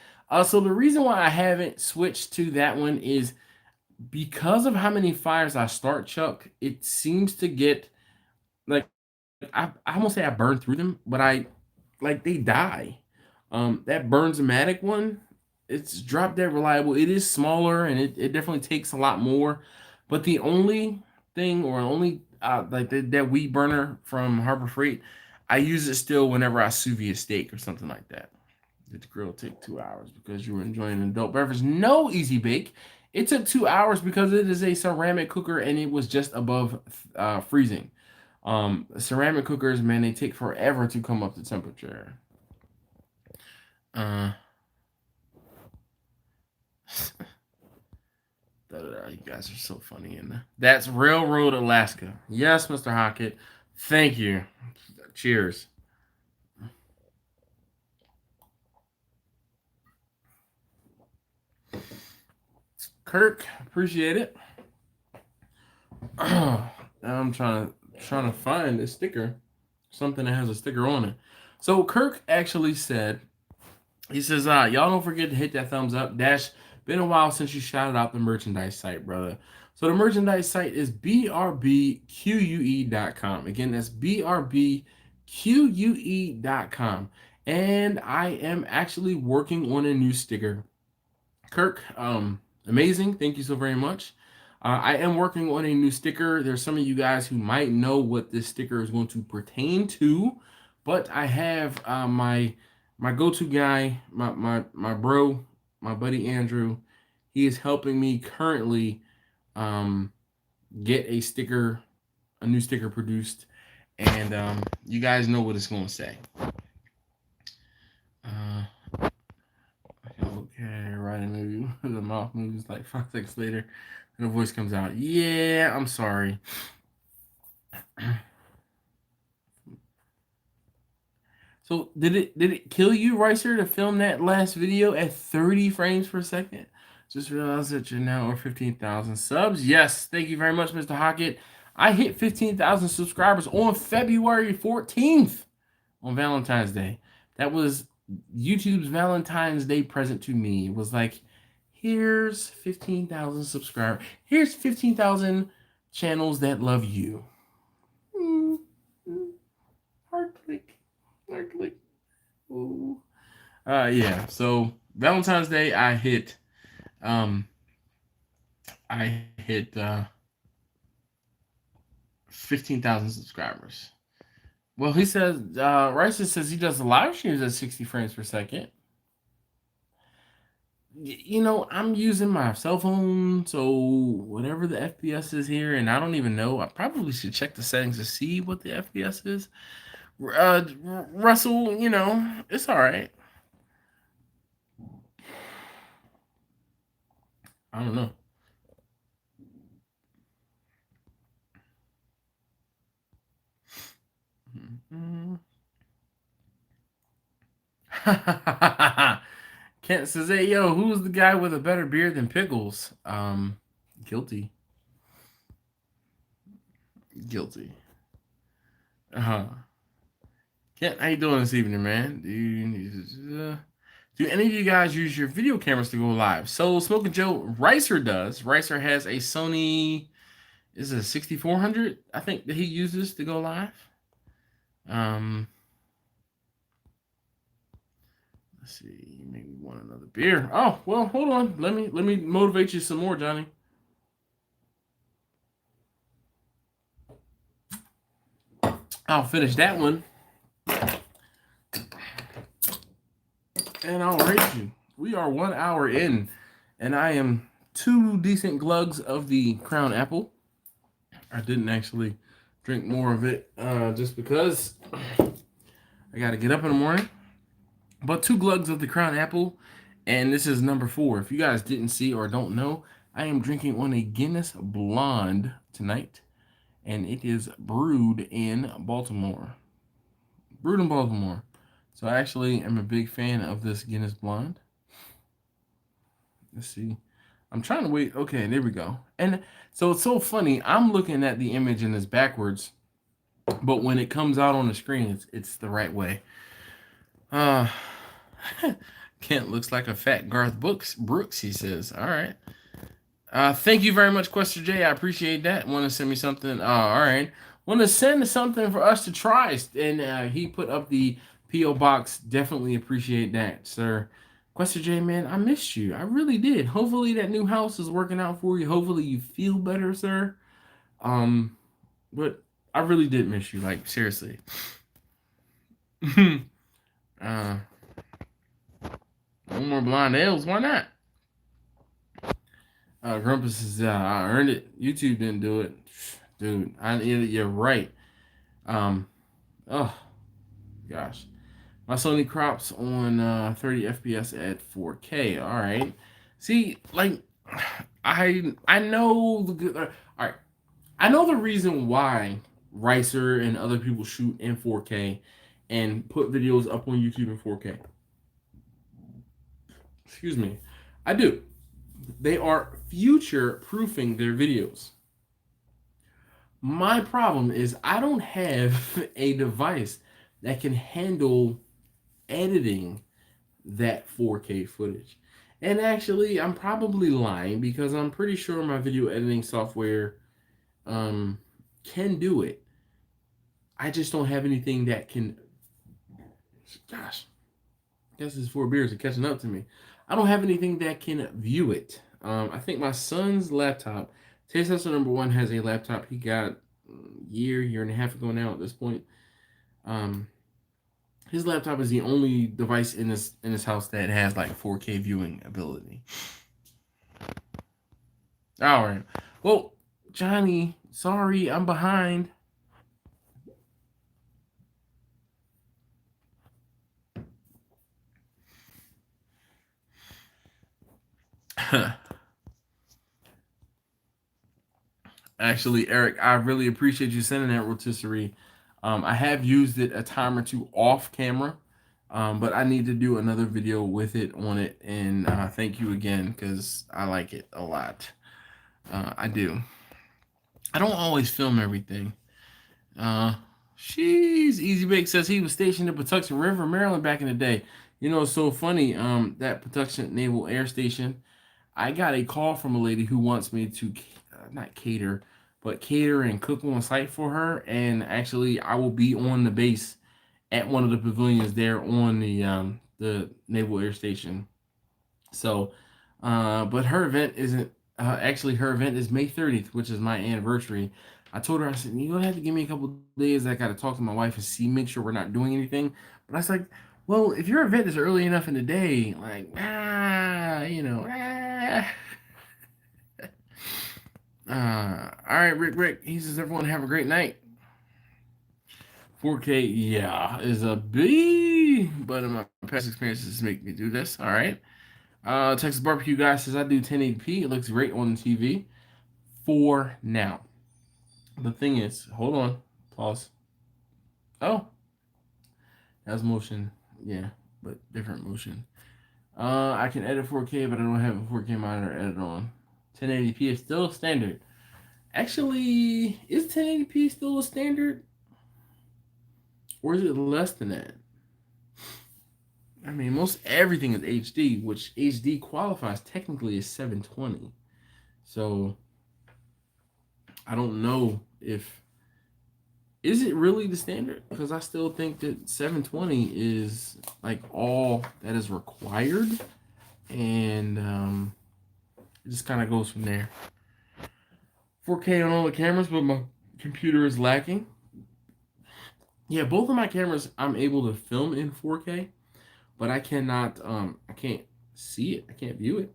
So the reason why I haven't switched to that one is because of how many fires I start, Chuck. It seems to get like I won't say I burn through them, but they die. That Burns-O-Matic one, it's drop dead reliable. It is smaller and it definitely takes a lot more. But the only thing or only that weed burner from Harbor Freight, I use it still whenever I sous vide a steak or something like that. Did the grill take 2 hours because you were enjoying an adult beverage? No, Easy Bake. It took 2 hours because it is a ceramic cooker and it was just above freezing. Ceramic cookers, man, they take forever to come up to temperature. You guys are so funny. And that's Railroad Alaska. Yes, Mr. Hockett. Thank you. Cheers. Kirk, appreciate it. Now I'm trying to find a sticker, something that has a sticker on it. So Kirk actually said, he says, y'all don't forget to hit that thumbs up. Dash, been a while since you shouted out the merchandise site, brother. So the merchandise site is brbque.com. Again, that's brbque.com. And I am actually working on a new sticker. Kirk, amazing. Thank you so very much. I am working on a new sticker. There's some of you guys who might know what this sticker is going to pertain to, but I have my go-to guy, my bro, my buddy Andrew. He is helping me currently get a new sticker produced, and you guys know what it's going to say. Okay, right. Maybe the mouth moves like 5 seconds later, and the voice comes out. Yeah, I'm sorry. So did it kill you, Ricer, to film that last video at 30 frames per second? Just realized that you're now over 15,000 subs. Yes, thank you very much, Mr. Hockett. I hit 15,000 subscribers on February 14th on Valentine's Day. That was YouTube's Valentine's Day present to me. It was like, here's 15,000 subscribers. Here's 15,000 channels that love you. Heart click. Heart click. Ooh. Yeah. So Valentine's Day, I hit 15,000 subscribers. Well, he says, Rice says he does the live streams at 60 frames per second. You know, I'm using my cell phone, so whatever the FPS is here, and I don't even know. I probably should check the settings to see what the FPS is. Russell, you know, it's all right. I don't know. Kent says, hey, yo, who's the guy with a better beard than Pickles? Guilty. Guilty. Kent, how you doing this evening, man? Do any of you guys use your video cameras to go live? So, Smoking Joe, Ricer does. Ricer has a Sony, is it a 6400? I think that he uses to go live. Let's see, maybe want another beer. Oh, well, hold on. Let me motivate you some more, Johnny. I'll finish that one. And I'll rate you. We are 1 hour in, and I am 2 decent glugs of the Crown Apple. I didn't actually drink more of it just because I got to get up in the morning. But 2 glugs of the Crown Apple, and this is number 4. If you guys didn't see or don't know, I am drinking on a Guinness Blonde tonight, and it is brewed in Baltimore. Brewed in Baltimore. So I actually am a big fan of this Guinness Blonde. Let's see. I'm trying to wait. Okay, there we go. And so it's so funny. I'm looking at the image and it's backwards, but when it comes out on the screen, it's the right way. Kent looks like a fat Garth Brooks, he says. All right. Thank you very much, Quester J. I appreciate that. Want to send me something? All right. Want to send something for us to try. And he put up the P.O. Box. Definitely appreciate that, sir. Quester J, man, I missed you. I really did. Hopefully that new house is working out for you. Hopefully you feel better, sir. But I really did miss you. Like, seriously. No more blonde ales. Why not? Grumpus says, I earned it. YouTube didn't do it. Dude, you're right. Oh, gosh. My Sony crops on 30 FPS at 4K. All right. See, like, I know the good. All right. I know the reason why Ricer and other people shoot in 4K and put videos up on YouTube in 4K. Excuse me. I do. They are future-proofing their videos. My problem is I don't have a device that can handle editing that 4K footage. And actually, I'm probably lying because I'm pretty sure my video editing software um, can do it. I just don't have anything that can. Gosh, I guess it's 4 beers are catching up to me. I don't have anything that can view it. I think my son's laptop, taste tester number one, has a laptop he got year and a half ago now. At this point, um, his laptop is the only device in his house that has like 4K viewing ability. All right. Well, Johnny, sorry, I'm behind. Actually, Eric, I really appreciate you sending that rotisserie. I have used it a time or two off camera, but I need to do another video with it on it. And thank you again because I like it a lot. I do. I don't always film everything. Uh, she's Easy Bake says he was stationed in Patuxent River, Maryland back in the day. You know, it's so funny. That Patuxent Naval Air Station. I got a call from a lady who wants me to not cater, but cater and cook on site for her. And actually, I will be on the base at one of the pavilions there on the Naval Air Station. So, but her event isn't. Actually, her event is May 30th, which is my anniversary. I told her, I said, you're gonna have to give me a couple days. I gotta talk to my wife and see, make sure we're not doing anything. But I was like, well, if your event is early enough in the day, like, all right, Rick. He says, everyone have a great night. 4K, yeah, is a B, but in my past experiences make me do this. All right. Texas Barbecue Guy says, I do 1080p. It looks great on the TV for now. The thing is, hold on, pause. Oh, that's motion. Yeah, but different motion. I can edit 4K, but I don't have a 4K monitor to edit on. 1080p is still standard. Actually, is 1080p still a standard? Or is it less than that? I mean, most everything is HD, which HD qualifies technically as 720. So, I don't know if is it really the standard, because I still think that 720 is like all that is required, and it just kind of goes from there. 4K on all the cameras, but my computer is lacking. Yeah, both of my cameras I'm able to film in 4K, but I cannot I can't see it. I can't view it.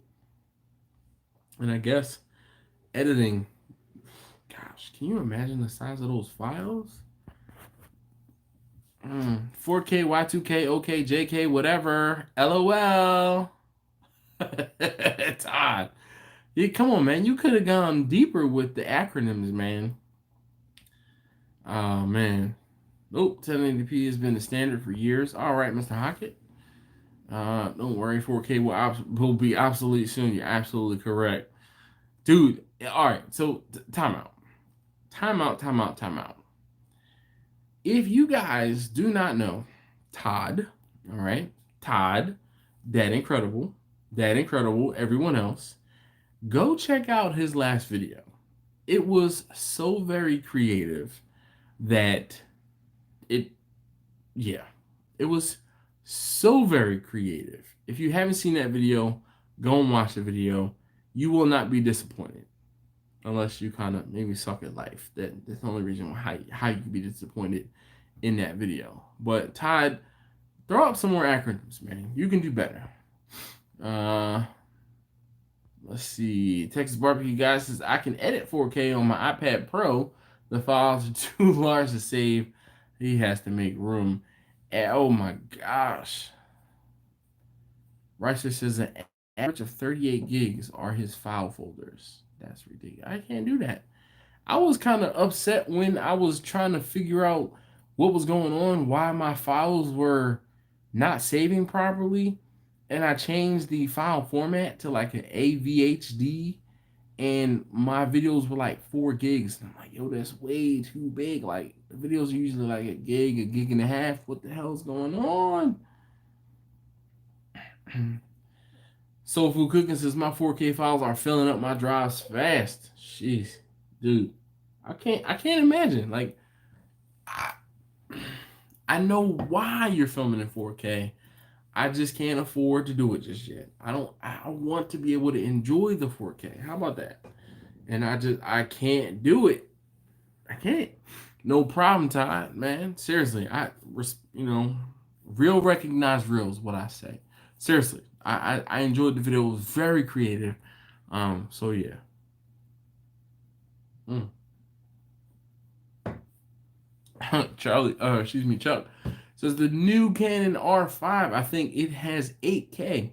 And I guess editing, gosh, can you imagine the size of those files? 4K, Y2K, OK, JK, whatever. LOL. It's odd. Yeah, come on, man. You could have gone deeper with the acronyms, man. Oh, man. Nope, 1080p has been the standard for years. All right, Mr. Hockett. Don't worry, 4K will be obsolete soon. You're absolutely correct. Dude, all right, so time out. Time out. If you guys do not know Todd, all right, Todd, that incredible, everyone else, go check out his last video. It was so very creative that it, yeah, it was so very creative. If you haven't seen that video, go and watch the video. You will not be disappointed, unless you kind of maybe suck at life. That's the only reason how you can be disappointed in that video. But Todd, throw up some more acronyms, man. You can do better. Let's see. Texas Barbecue Guy says, I can edit 4K on my iPad Pro. The files are too large to save. He has to make room. And, oh my gosh. Ricer says an average of 38 gigs are his file folders. That's ridiculous. I can't do that. I was kind of upset when I was trying to figure out what was going on, why my files were not saving properly. And I changed the file format to like an AVHD, and my videos were like 4 gigs. And I'm like, yo, that's way too big. Like, the videos are usually like a gig and a half. What the hell's going on? Soul Food Cooking says my 4K files are filling up my drives fast. Jeez, dude, I can't imagine. Like, I, I know why you're filming in 4K. I just can't afford to do it just yet. I don't. I want to be able to enjoy the 4K. How about that? And I can't do it. I can't. No problem, Todd. Man, seriously, real recognize real is what I say. Seriously, I enjoyed the video. It was very creative. So yeah. Mm. Chuck says the new Canon R5. I think it has 8K.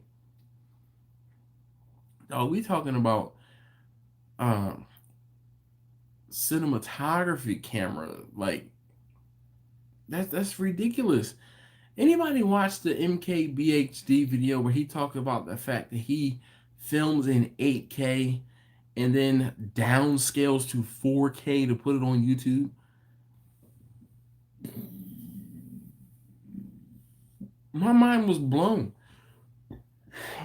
Oh, we talking about um cinematography camera. Like that's ridiculous. Anybody watch the MKBHD video where he talked about the fact that he films in 8K and then downscales to 4K to put it on YouTube? My mind was blown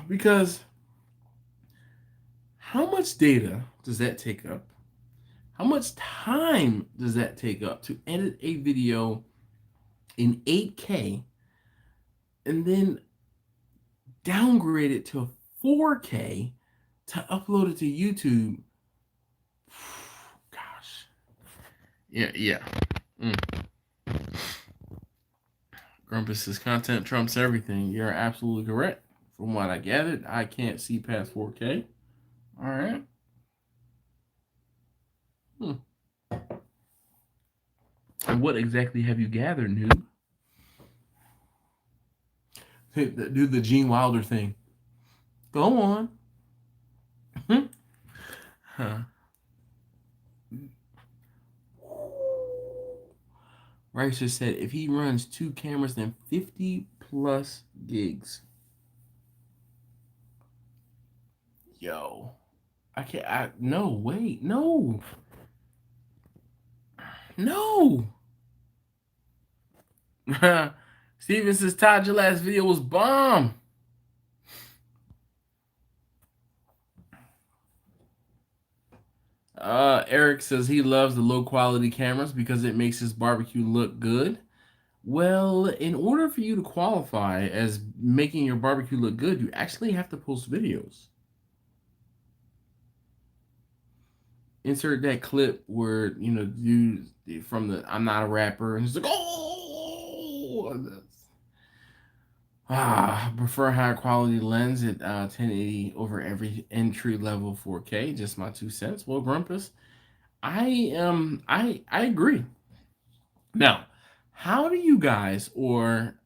because how much data does that take up? How much time does that take up to edit a video in 8K and then downgrade it to 4K to upload it to YouTube? Gosh. Yeah. Mm. Grumpus says content trumps everything. You're absolutely correct. From what I gathered, I can't see past 4K. All right. And what exactly have you gathered, noob? Do the Gene Wilder thing. Go on. Huh. Ricer said if he runs 2 cameras, then 50 plus gigs. Yo. I can't. No, wait. No. Steven says, Todd, your last video was bomb. Eric says he loves the low quality cameras because it makes his barbecue look good. Well, in order for you to qualify as making your barbecue look good, you actually have to post videos. Insert that clip where, you from the I'm not a rapper, and he's like, oh, I prefer higher quality lens at 1080 over every entry level 4K. Just my 2 cents. Well, Grumpus, I agree. Now, how do you guys, or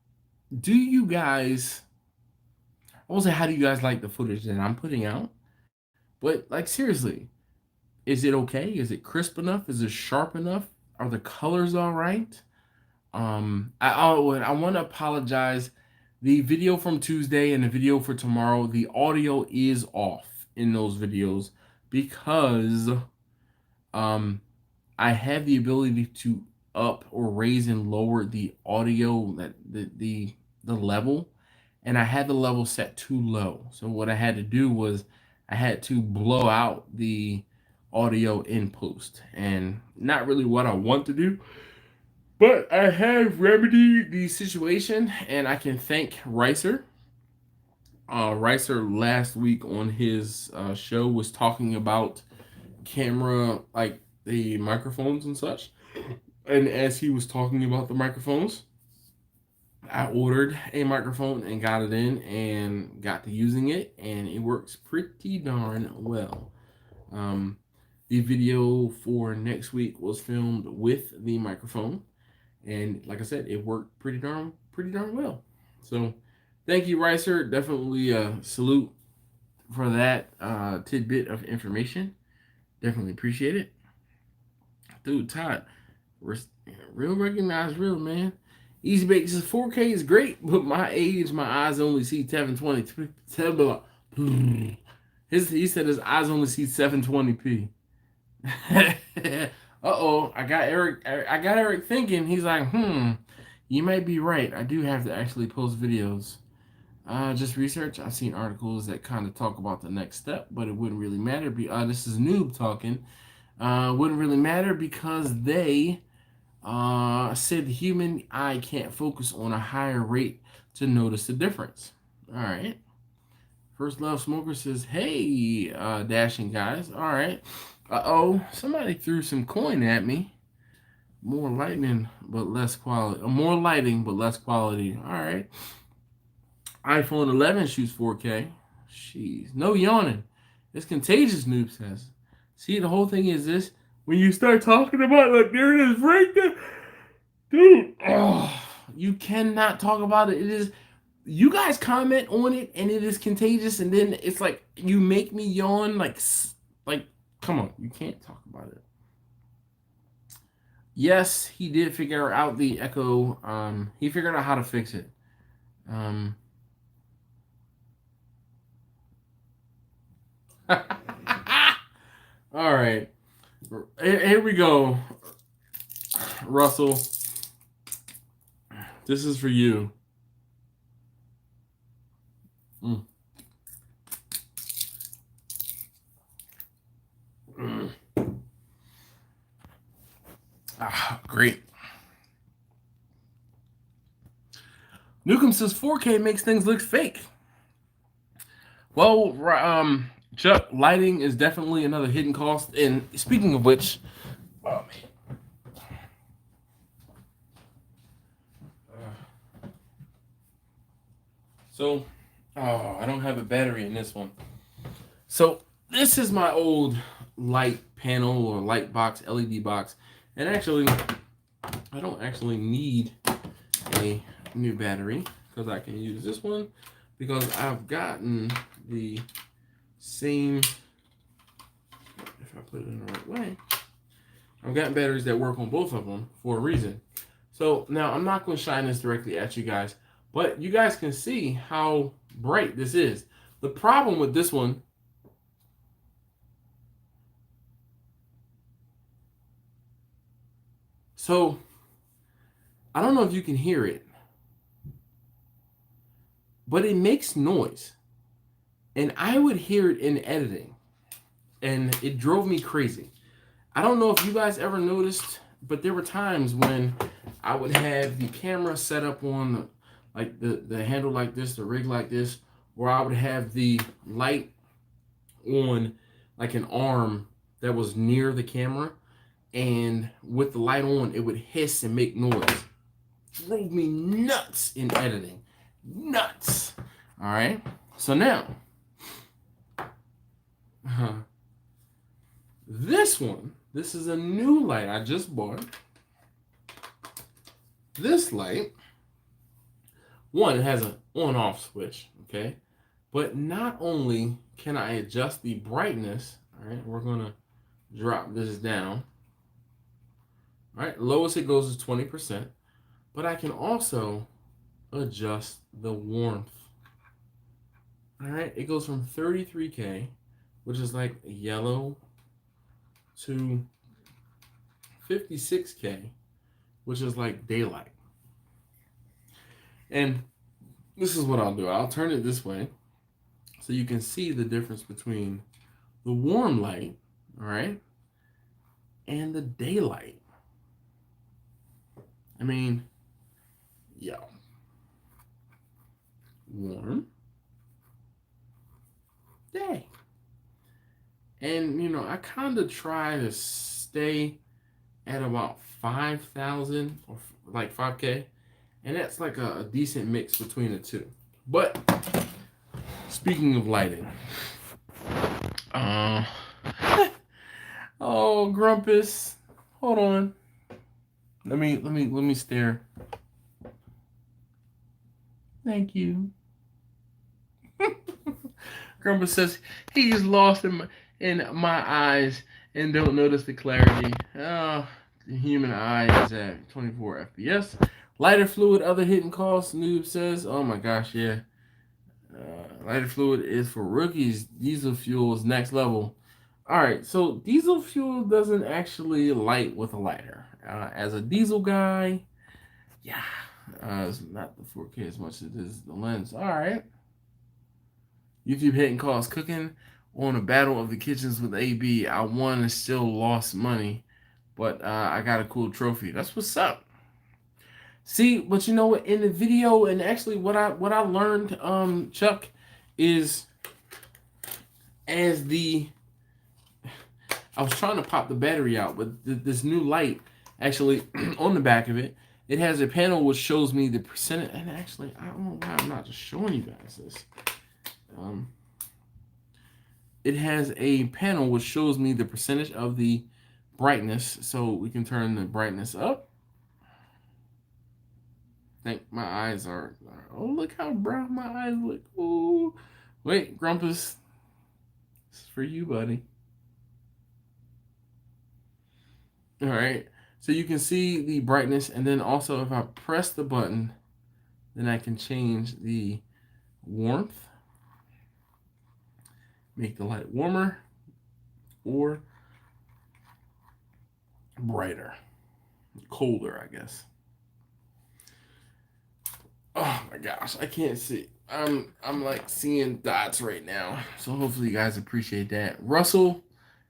do you guys? I won't say how do you guys like the footage that I'm putting out, but like seriously, is it okay? Is it crisp enough? Is it sharp enough? Are the colors all right? I want to apologize. The video from Tuesday and the video for tomorrow, the audio is off in those videos because I have the ability to up or raise and lower the audio, that the level, and I had the level set too low. So what I had to do was I had to blow out the audio in post, and not really what I want to do. But I have remedied the situation, and I can thank Ricer. Ricer last week on his show was talking about camera, like the microphones and such. And as he was talking about the microphones, I ordered a microphone and got it in and got to using it, and it works pretty darn well. The video for next week was filmed with the microphone, and like I said, it worked pretty darn well. So, thank you, Ricer. Definitely salute for that tidbit of information. Definitely appreciate it, dude. Todd, real recognize real, man. Easy Bake says 4K is great, but my age, my eyes only see 720. He said his eyes only see 720p. Uh-oh, I got Eric thinking. He's like, you might be right. I do have to actually post videos. Just research. I've seen articles that kind of talk about the next step, but it wouldn't really matter. This is Noob talking. Wouldn't really matter because they said the human eye can't focus on a higher rate to notice the difference. All right. First Love Smoker says, "Hey, dashing guys. All right. Oh, somebody threw some coin at me. More lightning, but less quality. More lighting, but less quality. All right. iPhone 11 shoots 4K. Jeez, no yawning. It's contagious." Noob says. See, the whole thing is this: when you start talking about like there it is right there, dude. Oh, you cannot talk about it. It is. You guys comment on it, and it is contagious, and then it's like you make me yawn. Like, come on, you can't talk about it. Yes, he did figure out the echo. He figured out how to fix it. Um, all right, here we go, Russell. This is for you. Mm. Mm. Great. Newcomb says 4K makes things look fake. Well, Chuck, lighting is definitely another hidden cost. And speaking of which, oh man. So, I don't have a battery in this one. So this is my old light panel or light box, LED box. And actually, I don't actually need a new battery because I can use this one because I've gotten the same, if I put it in the right way, I've gotten batteries that work on both of them for a reason. So now I'm not going to shine this directly at you guys, but you guys can see how bright this is. The problem with this one, so I don't know if you can hear it, but it makes noise. And I would hear it in editing, and it drove me crazy. I don't know if you guys ever noticed, but there were times when I would have the camera set up on like the handle like this, the rig like this, where I would have the light on like an arm that was near the camera, and with the light on, it would hiss and make noise. Drove me nuts in editing. Nuts. All right. So now, this one, this is a new light I just bought. This light, one, it has an on-off switch, okay? But not only can I adjust the brightness, all right, we're gonna drop this down. All right, lowest it goes is 20%, but I can also adjust the warmth. All right, it goes from 33K, which is like yellow, to 56K, which is like daylight. And this is what I'll do. I'll turn it this way so you can see the difference between the warm light, all right, and the daylight. I mean, yo, warm day. And, you know, I kind of try to stay at about 5,000 or like 5K. And that's like a decent mix between the two. But speaking of lighting, oh, Grumpus, hold on. Let me stare. Thank you. Grumpus says he's lost in my eyes and don't notice the clarity. Oh, the human eye is at 24 FPS. Lighter fluid, other hidden costs. Noob says, oh my gosh, yeah. Lighter fluid is for rookies. Diesel fuel is next level. All right, so diesel fuel doesn't actually light with a lighter. As a diesel guy, yeah, It's not the 4K as much as it is the lens. All right. YouTube hitting calls cooking on a battle of the kitchens with AB. I won and still lost money, but I got a cool trophy. That's what's up. See, but you know what? In the video, and actually, what I learned, Chuck, is as the I was trying to pop the battery out, but this new light actually on the back of it, it has a panel which shows me the percentage. And actually, I don't know why I'm not just showing you guys this. It has a panel which shows me the percentage of the brightness, so we can turn the brightness up. I think my eyes are. Oh, look how brown my eyes look. Oh, wait, Grumpus, this is for you, buddy. All right, so you can see the brightness, and then also if I press the button, then I can change the warmth, make the light warmer or brighter, colder, I guess. Oh my gosh, I can't see. I'm like seeing dots right now, so hopefully you guys appreciate that. Russell,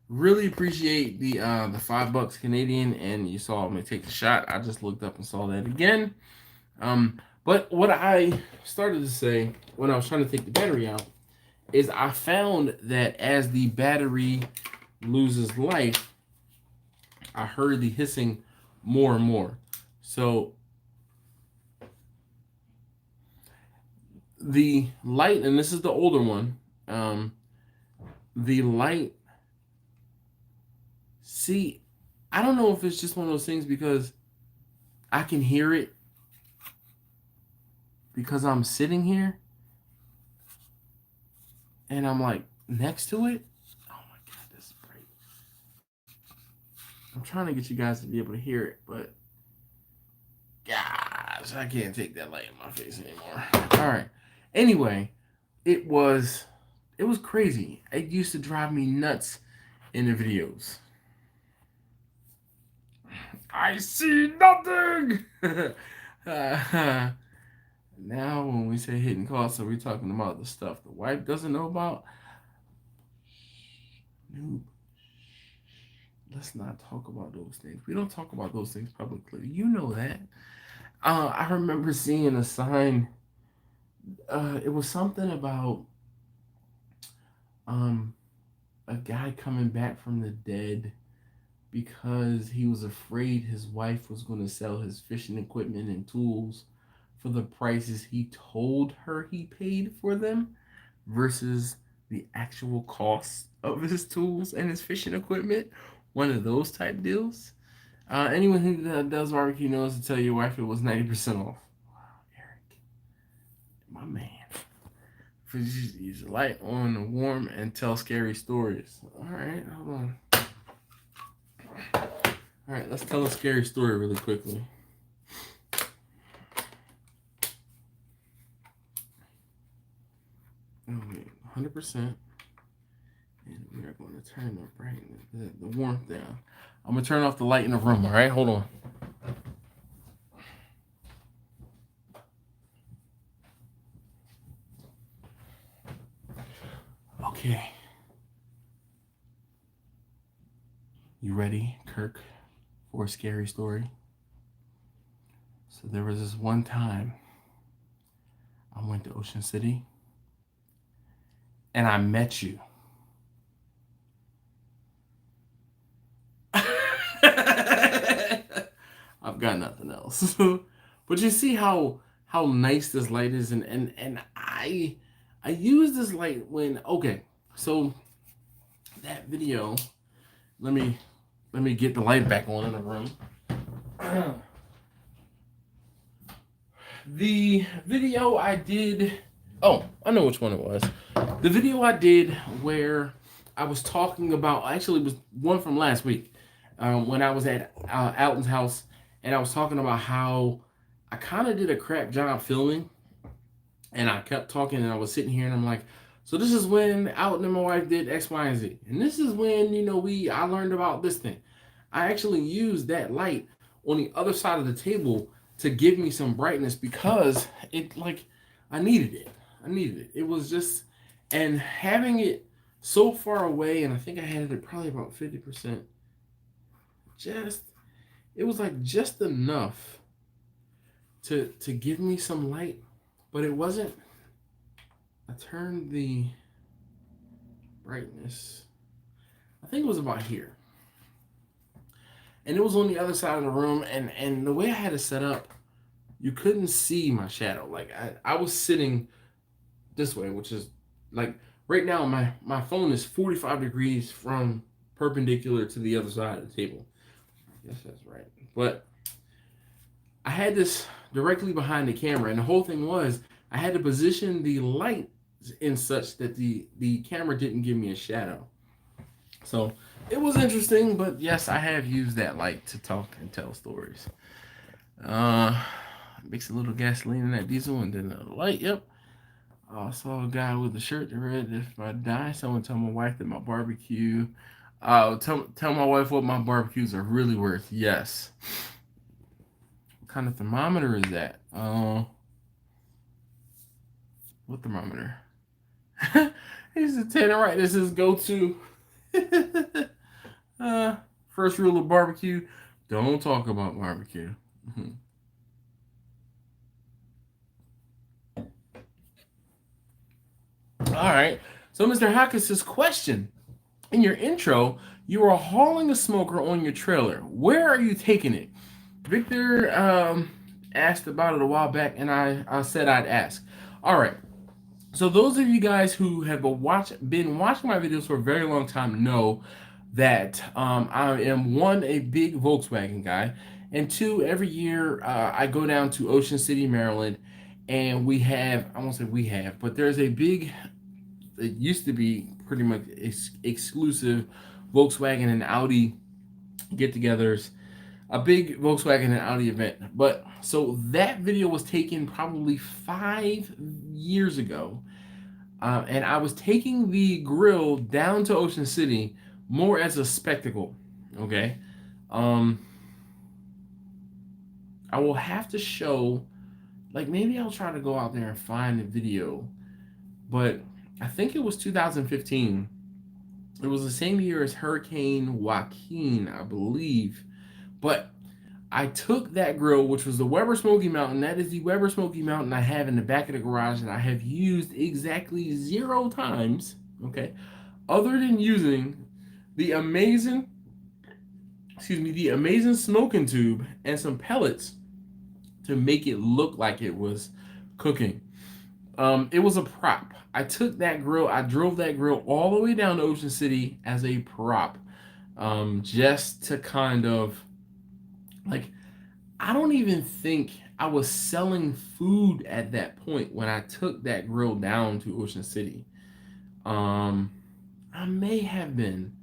really appreciate the $5 Canadian, and you saw me take the shot. I just looked up and saw that again. But what I started to say when I was trying to take the battery out is I found that as the battery loses life, I heard the hissing more and more. So the light, and this is the older one, the light, see, I don't know if it's just one of those things because I can hear it because I'm sitting here and I'm like next to it. Oh my God, this is bright. I'm trying to get you guys to be able to hear it, but gosh, I can't take that light in my face anymore. All right. Anyway, it was crazy. It used to drive me nuts in the videos. I see nothing. Now, when we say hidden costs, are we talking about the stuff the wife doesn't know about? Noob. Let's not talk about those things. We don't talk about those things publicly. You know that. I remember seeing a sign. It was something about a guy coming back from the dead because he was afraid his wife was going to sell his fishing equipment and tools for the prices he told her he paid for them versus the actual cost of his tools and his fishing equipment. One of those type deals. Anyone who does barbecue knows to tell your wife it was 90% off. Wow, Eric, my man. Use the light on the warm and tell scary stories. All right, hold on. All right, let's tell a scary story really quickly. Oh, wait, 100%. And we are going to turn the brightness, the warmth down. I'm going to turn off the light in the room, all right? Hold on. Okay. You ready, Kirk, for a scary story? So there was this one time I went to Ocean City and I met you. I've got nothing else. But you see how nice this light is, and I use this light when, okay, so that video, let me get the light back on in the room. The video I did, oh, I know which one it was. The video I did where I was talking about, actually it was one from last week, when I was at Alton's house, and I was talking about how I kind of did a crap job filming, and I kept talking, and I was sitting here, and I'm like, so this is when Alton and my wife did X, Y, and Z, and this is when, you know, I learned about this thing. I actually used that light on the other side of the table to give me some brightness because it like I needed it. I needed it. It was just, and having it so far away, and I think I had it probably about 50%. Just it was like just enough to give me some light, but it wasn't. I turned the brightness. I think it was about here, and it was on the other side of the room. And the way I had it set up, you couldn't see my shadow. Like I was sitting this way, which is like right now my phone is 45 degrees from perpendicular to the other side of the table. I guess that's right. But I had this directly behind the camera, and the whole thing was I had to position the light in such that the camera didn't give me a shadow. So it was interesting, but yes, I have used that light to talk and tell stories. Uh, Mix a little gasoline in that diesel and then a light. Yep. I saw a guy with a shirt that read, "If I die, someone tell my wife that my barbecue." Tell my wife what my barbecues are really worth. Yes. What kind of thermometer is that? What thermometer? He's a 10. All right, this is go to. First rule of barbecue: don't talk about barbecue. All right. So, Mr. Hawkins' question: in your intro, you are hauling a smoker on your trailer. Where are you taking it? Victor asked about it a while back, and I said I'd ask. All right. So those of you guys who have been watching my videos for a very long time know that I am one, a big Volkswagen guy, and two, every year I go down to Ocean City, Maryland, and we have, I won't say we have, but there's a big, it used to be pretty much exclusive Volkswagen and Audi get-togethers, a big Volkswagen and Audi event. But so that video was taken probably 5 years ago, and I was taking the grill down to Ocean City more as a spectacle. Okay, um, I will have to show, like maybe I'll try to go out there and find the video, but I think it was 2015. It was the same year as Hurricane Joaquin, I believe. But I took that grill, which was the Weber Smoky Mountain. That is the Weber Smoky Mountain I have in the back of the garage that I have used exactly 0 times. Okay, other than using the amazing, the amazing smoking tube and some pellets to make it look like it was cooking. It was a prop. I took that grill, I drove that grill all the way down to Ocean City as a prop, just to kind of like, I don't even think I was selling food at that point when I took that grill down to Ocean City. Um, I may have been,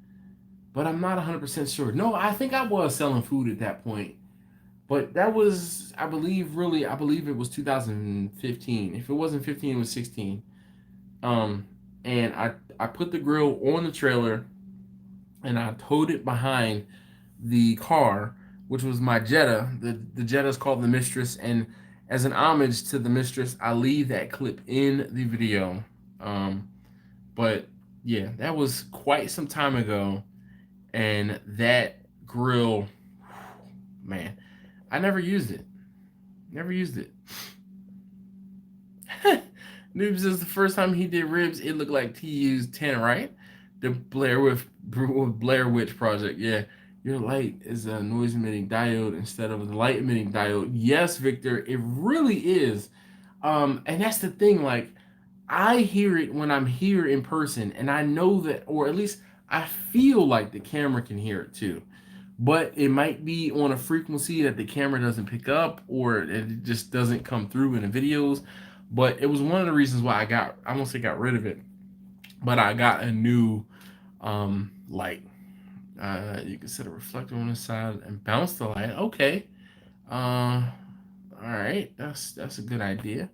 but I'm not 100% sure. No, I think I was selling food at that point. But that was, I believe it was 2015. If it wasn't 15, it was 16. Um, and I put the grill on the trailer and I towed it behind the car, which was my Jetta. The Jetta is called the Mistress, and as an homage to the Mistress, I leave that clip in the video. Um, but yeah, that was quite some time ago, and that grill, man, I never used it. Never used it. Noobs is the first time he did ribs. It looked like he used 10, right? The Blair Witch Project. Yeah, your light is a noise emitting diode instead of the light emitting diode. Yes, Victor, it really is. And that's the thing. Like, I hear it when I'm here in person, and I know that, or at least I feel like the camera can hear it too. But it might be on a frequency that the camera doesn't pick up, or it just doesn't come through in the videos. But it was one of the reasons why I won't say got rid of it, but I got a new light. You can set a reflector on the side and bounce the light. Okay. All right. That's a good idea.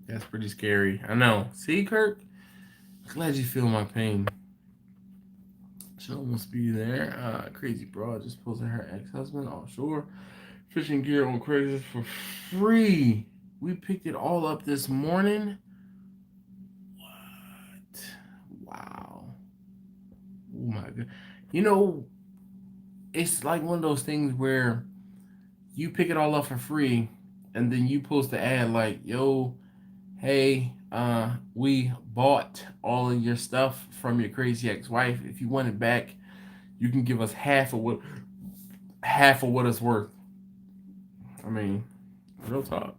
That's pretty scary. I know. See, Kirk? Glad you feel my pain. Should almost be there. Crazy broad just posted her ex-husband offshore. Fishing gear on Craigslist for free. We picked it all up this morning. What? Wow. Oh my god. You know, it's like one of those things where you pick it all up for free and then you post the ad like, yo, hey, we bought all of your stuff from your crazy ex-wife. If you want it back, you can give us half of what it's worth. I mean, real talk.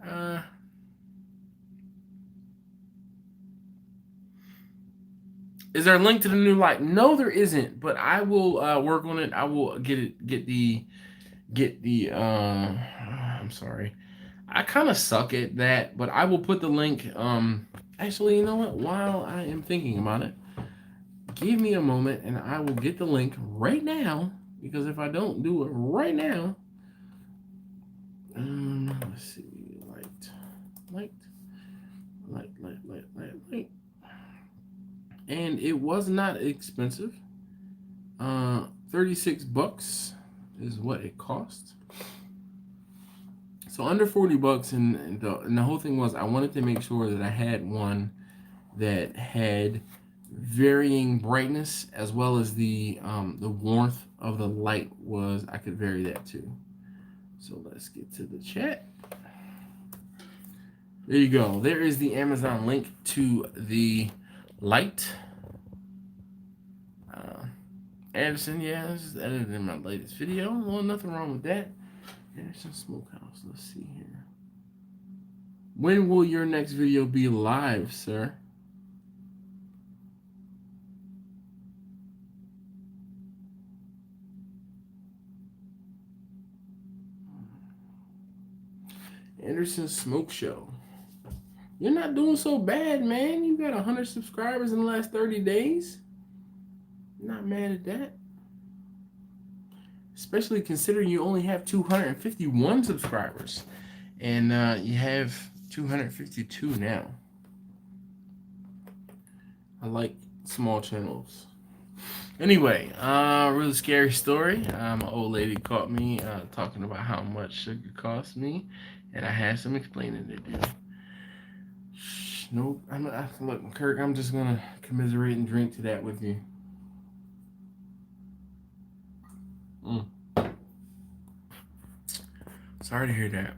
uh, is there a link to the new light? No, there isn't. But I will work on it. I will get the. I'm sorry. I kind of suck at that, but I will put the link. Actually, you know what? While I am thinking about it, give me a moment, and I will get the link right now. Because if I don't do it right now, let's see, light, light, and it was not expensive. 36 bucks is what it cost. So under 40 bucks, and the whole thing was I wanted to make sure that I had one that had varying brightness as well as the warmth of the light was I could vary that too. So let's get to the chat. There you go. There is the Amazon link to the light. Anderson, yeah, this is edited in my latest video. Well, nothing wrong with that. Anderson Smokehouse. Let's see here. When will your next video be live, sir? Anderson Smoke Show. You're not doing so bad, man. You got 100 subscribers in the last 30 days. Not mad at that. Especially considering you only have 251 subscribers. And you have 252 now. I like small channels. Anyway, really scary story. My old lady caught me talking about how much sugar cost me. And I had some explaining to do. Nope. Look, Kirk, I'm just going to commiserate and drink to that with you. Sorry to hear that.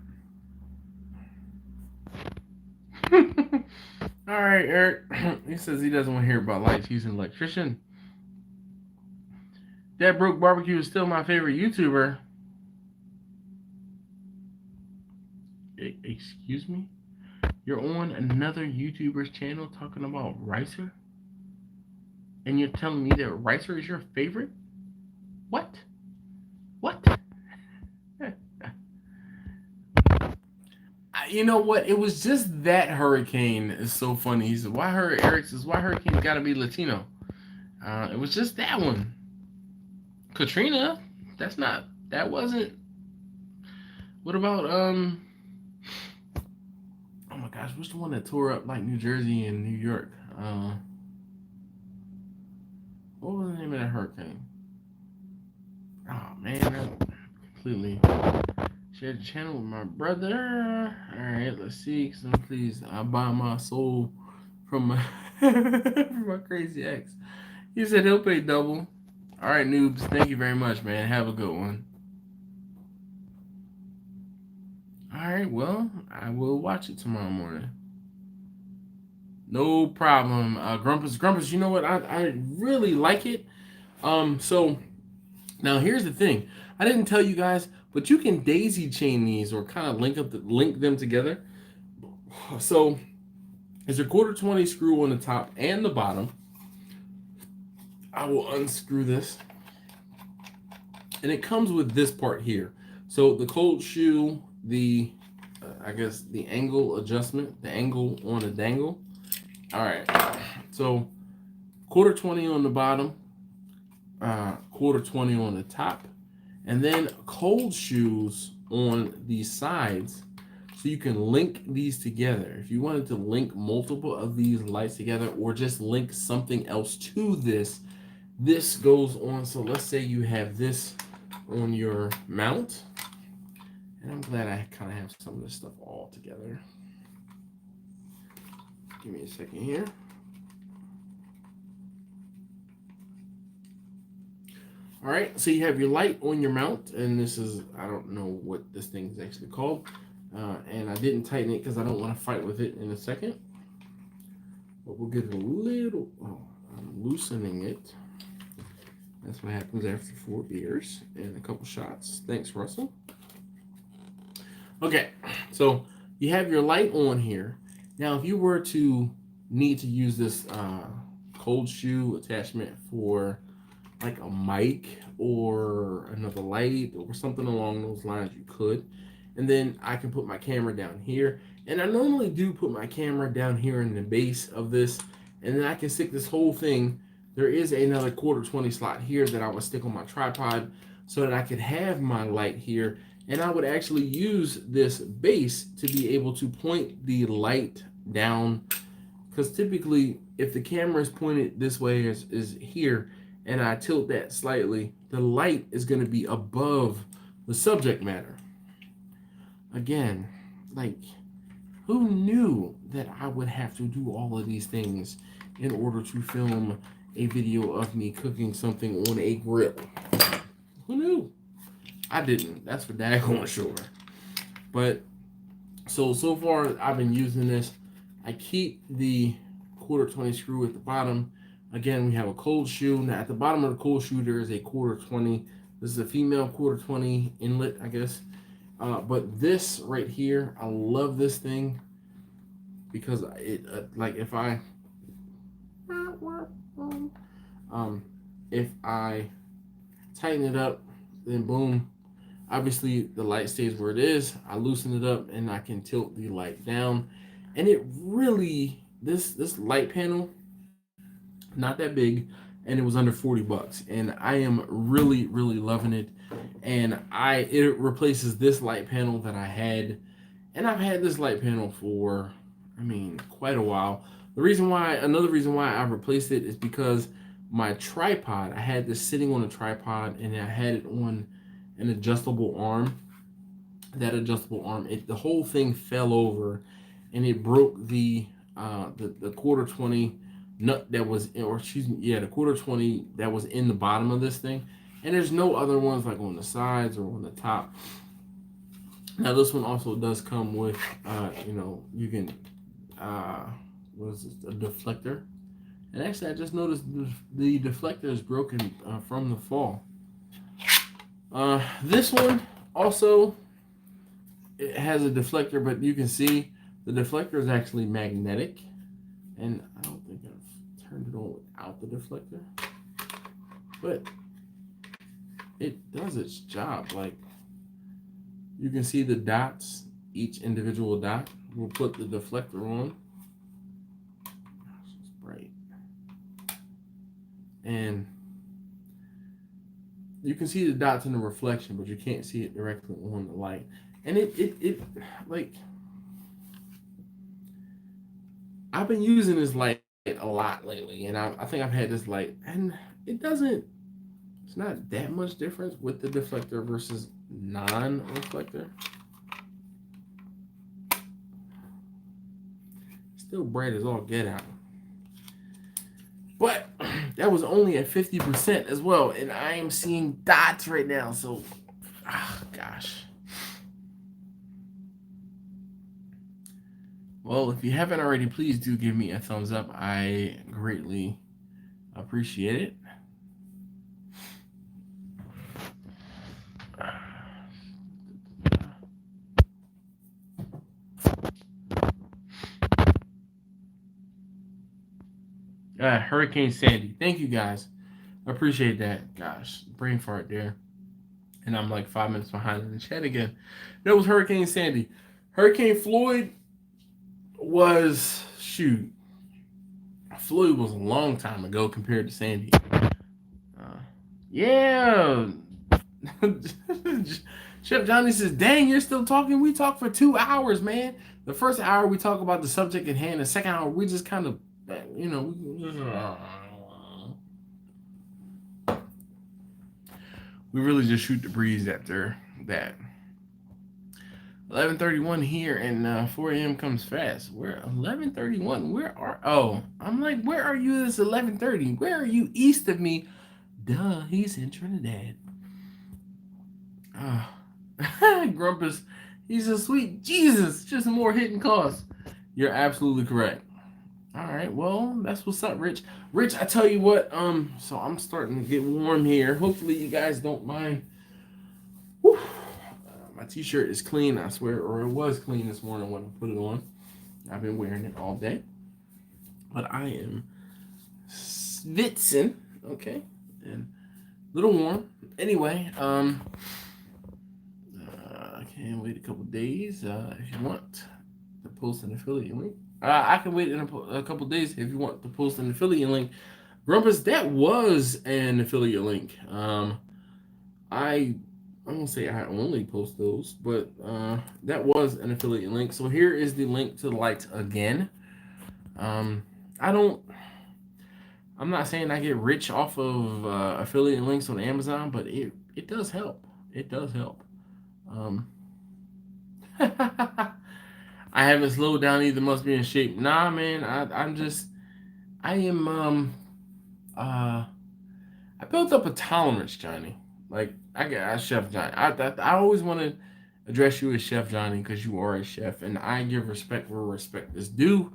All right, Eric. He says he doesn't want to hear about lights. He's an electrician. That Broke Barbecue is still my favorite YouTuber. Excuse me? You're on another YouTuber's channel talking about Ricer? And you're telling me that Ricer is your favorite? What? You know what? It was just that hurricane is so funny. He said, Eric says, why hurricanes gotta be Latino? It was just that one. Katrina, that wasn't. What about, oh my gosh, what's the one that tore up like New Jersey and New York? What was the name of that hurricane? Oh man, that completely shared the channel with my brother. Alright, let's see. So please, I buy my soul from my from my crazy ex. He said he'll pay double. Alright, noobs, thank you very much, man. Have a good one. Alright, well, I will watch it tomorrow morning. No problem. Grumpus, you know what? I really like it. So now here's the thing. I didn't tell you guys, but you can daisy chain these or kind of link them together. So there's a 1/4-20 screw on the top and the bottom. I will unscrew this. And it comes with this part here. So the cold shoe, I guess the angle adjustment, the angle on a dangle. All right. So 1/4-20 on the bottom, 1/4-20 on the top, and then cold shoes on the sides. so you can link these together. If you wanted to link multiple of these lights together or just link something else to this, this goes on. So let's say you have this on your mount, and I'm glad I kind of have some of this stuff all together. Give me a second here. All right, so you have your light on your mount, and this is, I don't know what this thing is actually called, and I didn't tighten it because I don't want to fight with it in a second, but we'll get a little, I'm loosening it. That's what happens after 4 beers and a couple shots. Thanks, Russell. Okay, so you have your light on here. Now, if you were to need to use this cold shoe attachment for like a mic or another light or something along those lines, you could. And then I can put my camera down here. And I normally do put my camera down here in the base of this. And then I can stick this whole thing. There is another 1/4 slot here that I would stick on my tripod so that I could have my light here. And I would actually use this base to be able to point the light down. Because typically, if the camera is pointed this way is here, and I tilt that slightly, the light is going to be above the subject matter. Again, like, who knew that I would have to do all of these things in order to film a video of me cooking something on a grill? Who knew? I didn't. That's for daggone sure. But, so far I've been using this. I keep the 1/4 screw at the bottom. Again, we have a cold shoe. Now, at the bottom of the cold shoe, there is a 1/4. This is a female 1/4 inlet, I guess. But this right here, I love this thing because it, like, if I tighten it up, then boom, obviously the light stays where it is. I loosen it up and I can tilt the light down, and it really, this light panel, not that big, and it was under $40, and I am really loving it. And it replaces this light panel that I had, and I've had this light panel for, I mean, quite a while. Another reason why I replaced it is because my tripod, I had this sitting on a tripod, and I had it on an adjustable arm. That adjustable arm, the whole thing fell over, and it broke the 1/4 nut that was in, or excuse me, yeah, the 1/4 that was in the bottom of this thing. And there's no other ones like on the sides or on the top. Now this one also does come with you can what is this, a deflector. And actually I just noticed the deflector is broken from the fall. This one also, it has a deflector, but you can see the deflector is actually magnetic, and I don't think I've turned it on without the deflector, but it does its job. Like, you can see the dots, each individual dot. We'll put the deflector on. It's bright. And you can see the dots in the reflection, but you can't see it directly on the light. And it like, I've been using this light a lot lately, and I think I've had this light, and it's not that much difference with the deflector versus non-reflector. Still bright as all get out. But that was only at 50% as well, and I am seeing dots right now, so, gosh. Well, if you haven't already, please do give me a thumbs up. I greatly appreciate it. Hurricane Sandy. Thank you, guys. I appreciate that. Gosh, brain fart there. And I'm like 5 minutes behind in the chat again. That was Hurricane Sandy. Hurricane Floyd was, Floyd was a long time ago compared to Sandy. Yeah. Chef Johnny says, dang, you're still talking? We talk for 2 hours, man. The first hour we talk about the subject at hand. The second hour we just kind of, we really just shoot the breeze after that. 11:31 here, and 4 a.m. comes fast. We're 11:31. Where are? Oh, I'm like, where are you? It's 11:30. Where are you east of me? Duh, he's in Trinidad. Grumpus, he's a sweet Jesus. Just more hidden costs. You're absolutely correct. All right, well, that's what's up, Rich. Rich, I tell you what. So I'm starting to get warm here. Hopefully, you guys don't mind. Whew. My t-shirt is clean, I swear, or it was clean this morning when I put it on. I've been wearing it all day, but I am schwitzing, okay, and a little warm. Anyway, I can't wait a couple days. If you want to post an affiliate link, I can wait in a couple days if you want to post an affiliate link. Grumpus, that was an affiliate link. I won't say I only post those, but that was an affiliate link. So here is the link to the lights again. I don't. I'm not saying I get rich off of affiliate links on Amazon, but it does help. It does help. I haven't slowed down either. Must be in shape. Nah, man. I am I built up a tolerance, Johnny. Like I got Chef Johnny. I always want to address you as Chef Johnny because you are a chef, and I give respect where respect is due.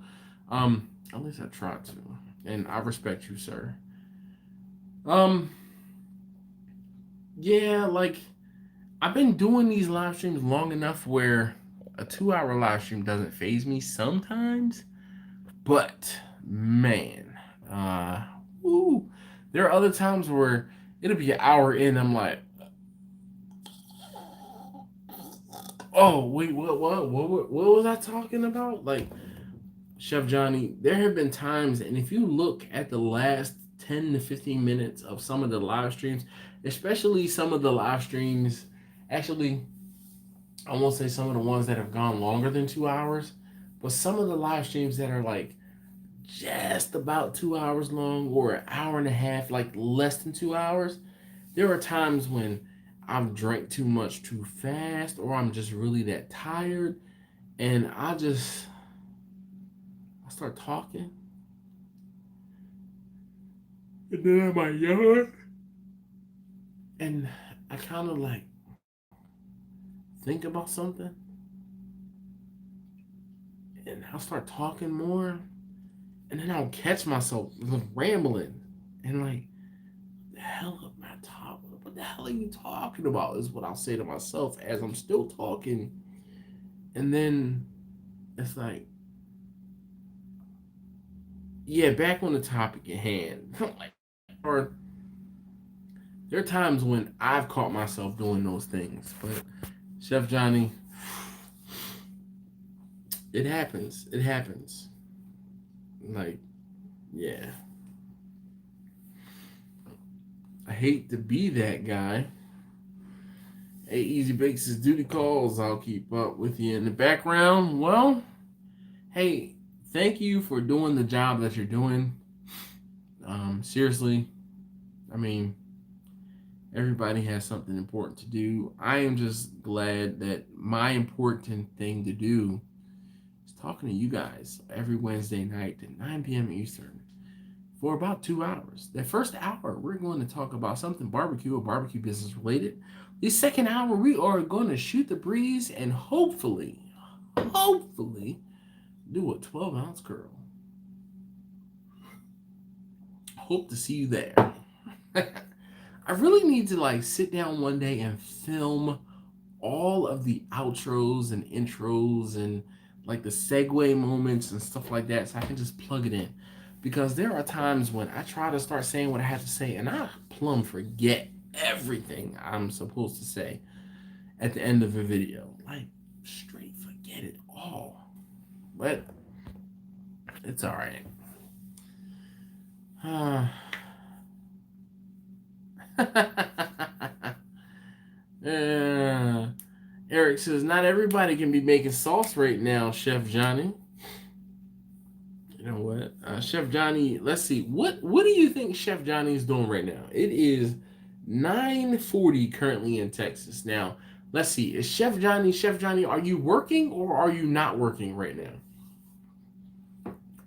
At least I try to, and I respect you, sir. Um, yeah, like I've been doing these live streams long enough where a 2 hour live stream doesn't phase me sometimes, but man, uh, woo, there are other times where it'll be an hour in. I'm like, oh wait, what was I talking about? Like Chef Johnny, there have been times, and if you look at the last 10 to 15 minutes of some of the live streams, especially some of the live streams, actually, I won't say some of the ones that have gone longer than 2 hours, but some of the live streams that are like just about 2 hours long or an hour and a half, like less than 2 hours, there are times when I've drank too much too fast or I'm just really that tired and I start talking and then I'm like, yawn and I kind of like think about something and I'll start talking more and then I'll catch myself rambling and like, the hell am I talking? What the hell are you talking about? Is what I'll say to myself as I'm still talking. And then it's like, yeah, back on the topic at hand. Or there are times when I've caught myself doing those things. But Chef Johnny, it happens. It happens. Like, yeah. I hate to be that guy. Hey, Easy Bakes his duty calls. I'll keep up with you in the background. Well, hey, thank you for doing the job that you're doing. Seriously, I mean, everybody has something important to do. I am just glad that my important thing to do is talking to you guys every Wednesday night at 9 p.m. Eastern for about 2 hours. The first hour, we're going to talk about something barbecue or barbecue business related. The second hour, we are going to shoot the breeze and hopefully do a 12-ounce curl. Hope to see you there. I really need to like sit down one day and film all of the outros and intros and like the segue moments and stuff like that so I can just plug it in. Because there are times when I try to start saying what I have to say and I plumb forget everything I'm supposed to say at the end of a video. Like, straight forget it all. But it's all right. Eric says, not everybody can be making sauce right now, Chef Johnny. You know what? Chef Johnny, let's see. What do you think Chef Johnny is doing right now? It is 9:40 currently in Texas. Now, let's see. Is Chef Johnny, are you working or are you not working right now?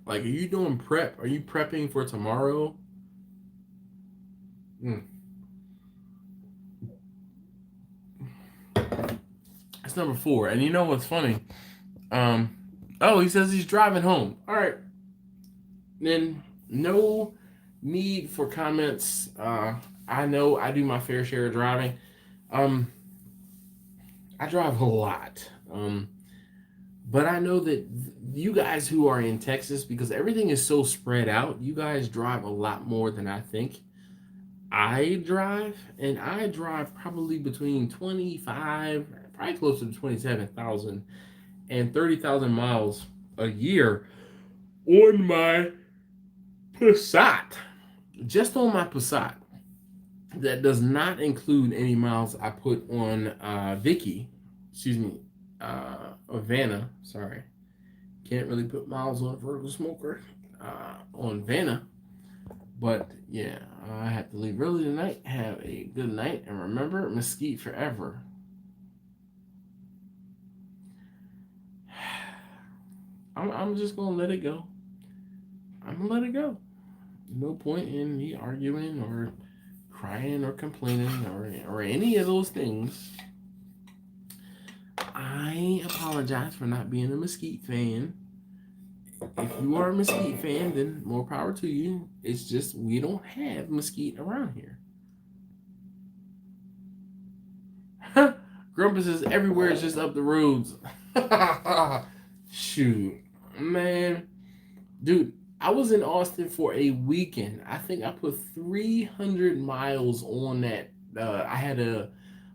Like, are you doing prep? Are you prepping for tomorrow? That's number 4. And you know what's funny? Oh, he says he's driving home. All right. Then no need for comments. I know I do my fair share of driving. I drive a lot. But I know that you guys who are in Texas, because everything is so spread out, you guys drive a lot more than I think. I drive probably between 25, probably closer to 27,000 and 30,000 miles a year on my Passat. Just on my Passat. That does not include any miles I put on Vanna. Sorry. Can't really put miles on a vertical smoker. On Vanna. But yeah, I have to leave early tonight. Have a good night. And remember, mesquite forever. I'm just going to let it go. I'm going to let it go. No point in me arguing or crying or complaining or any of those things. I apologize for not being a mesquite fan. If you are a mesquite fan, then more power to you. It's just we don't have mesquite around here. Grumpus is everywhere. It's just up the roads. Shoot, man, dude. I was in Austin for a weekend. I think I put 300 miles on that. I had a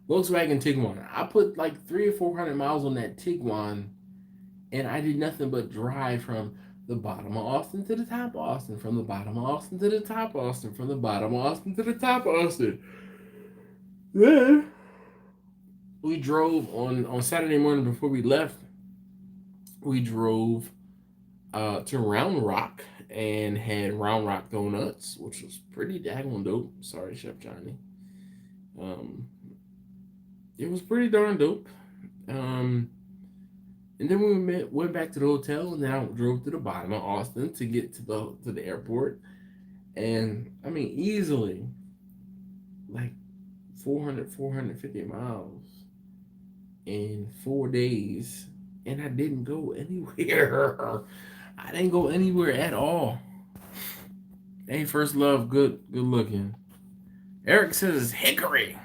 Volkswagen Tiguan. I put like 300 or 400 miles on that Tiguan, and I did nothing but drive from the bottom of Austin to the top of Austin, from the bottom of Austin to the top of Austin, from the bottom of Austin to the top of Austin. Then we drove on Saturday morning before we left. We drove to Round Rock and had Round Rock donuts, which was pretty daggone dope. Sorry, Chef Johnny. It was pretty darn dope. And then we went back to the hotel, and then I drove to the bottom of Austin to get to the airport. And I mean, easily like 450 miles in 4 days, and I didn't go anywhere. I didn't go anywhere at all. Hey, First Love, good looking. Eric says hickory.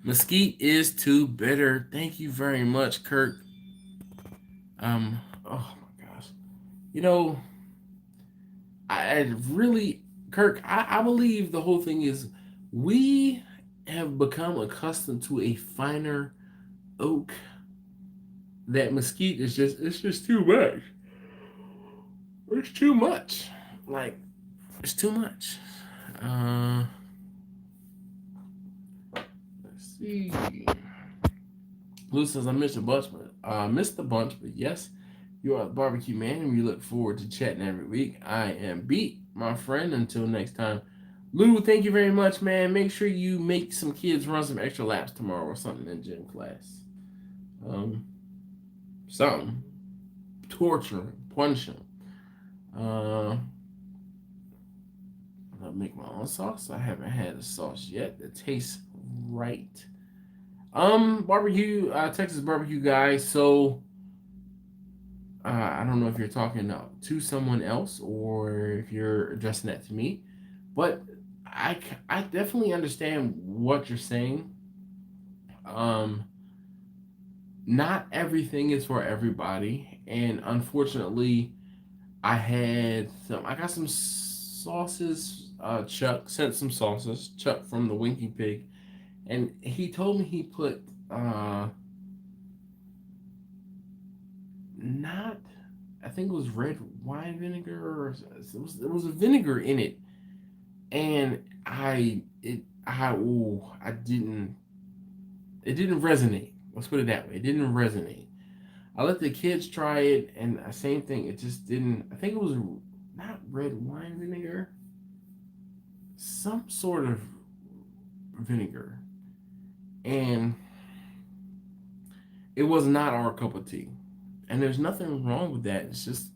Mesquite is too bitter. Thank you very much, Kirk. Oh my gosh. You know, I really, Kirk, I believe the whole thing is we have become accustomed to a finer oak. That mesquite is just too much. It's too much. Like, it's too much. Let's see. Lou says I missed the bunch, but yes, you are the barbecue man, and we look forward to chatting every week. I am Beat, my friend. Until next time, Lou, thank you very much, man. Make sure you make some kids run some extra laps tomorrow or something in gym class. Something. Torture them, punish them. I'll make my own sauce. I haven't had a sauce yet that tastes right. Barbecue, Texas barbecue guy. So, I don't know if you're talking to someone else or if you're addressing that to me, but I definitely understand what you're saying. Not everything is for everybody, and unfortunately, I got some sauces. Chuck sent some sauces. Chuck from the Winky Pig, and he told me he put not. I think it was red wine vinegar, or it was a vinegar in it, and I didn't. It didn't resonate. Let's put it that way. It didn't resonate. I let the kids try it, and same thing. It just didn't. I think it was not red wine vinegar, some sort of vinegar, and it was not our cup of tea. And there's nothing wrong with that. It's just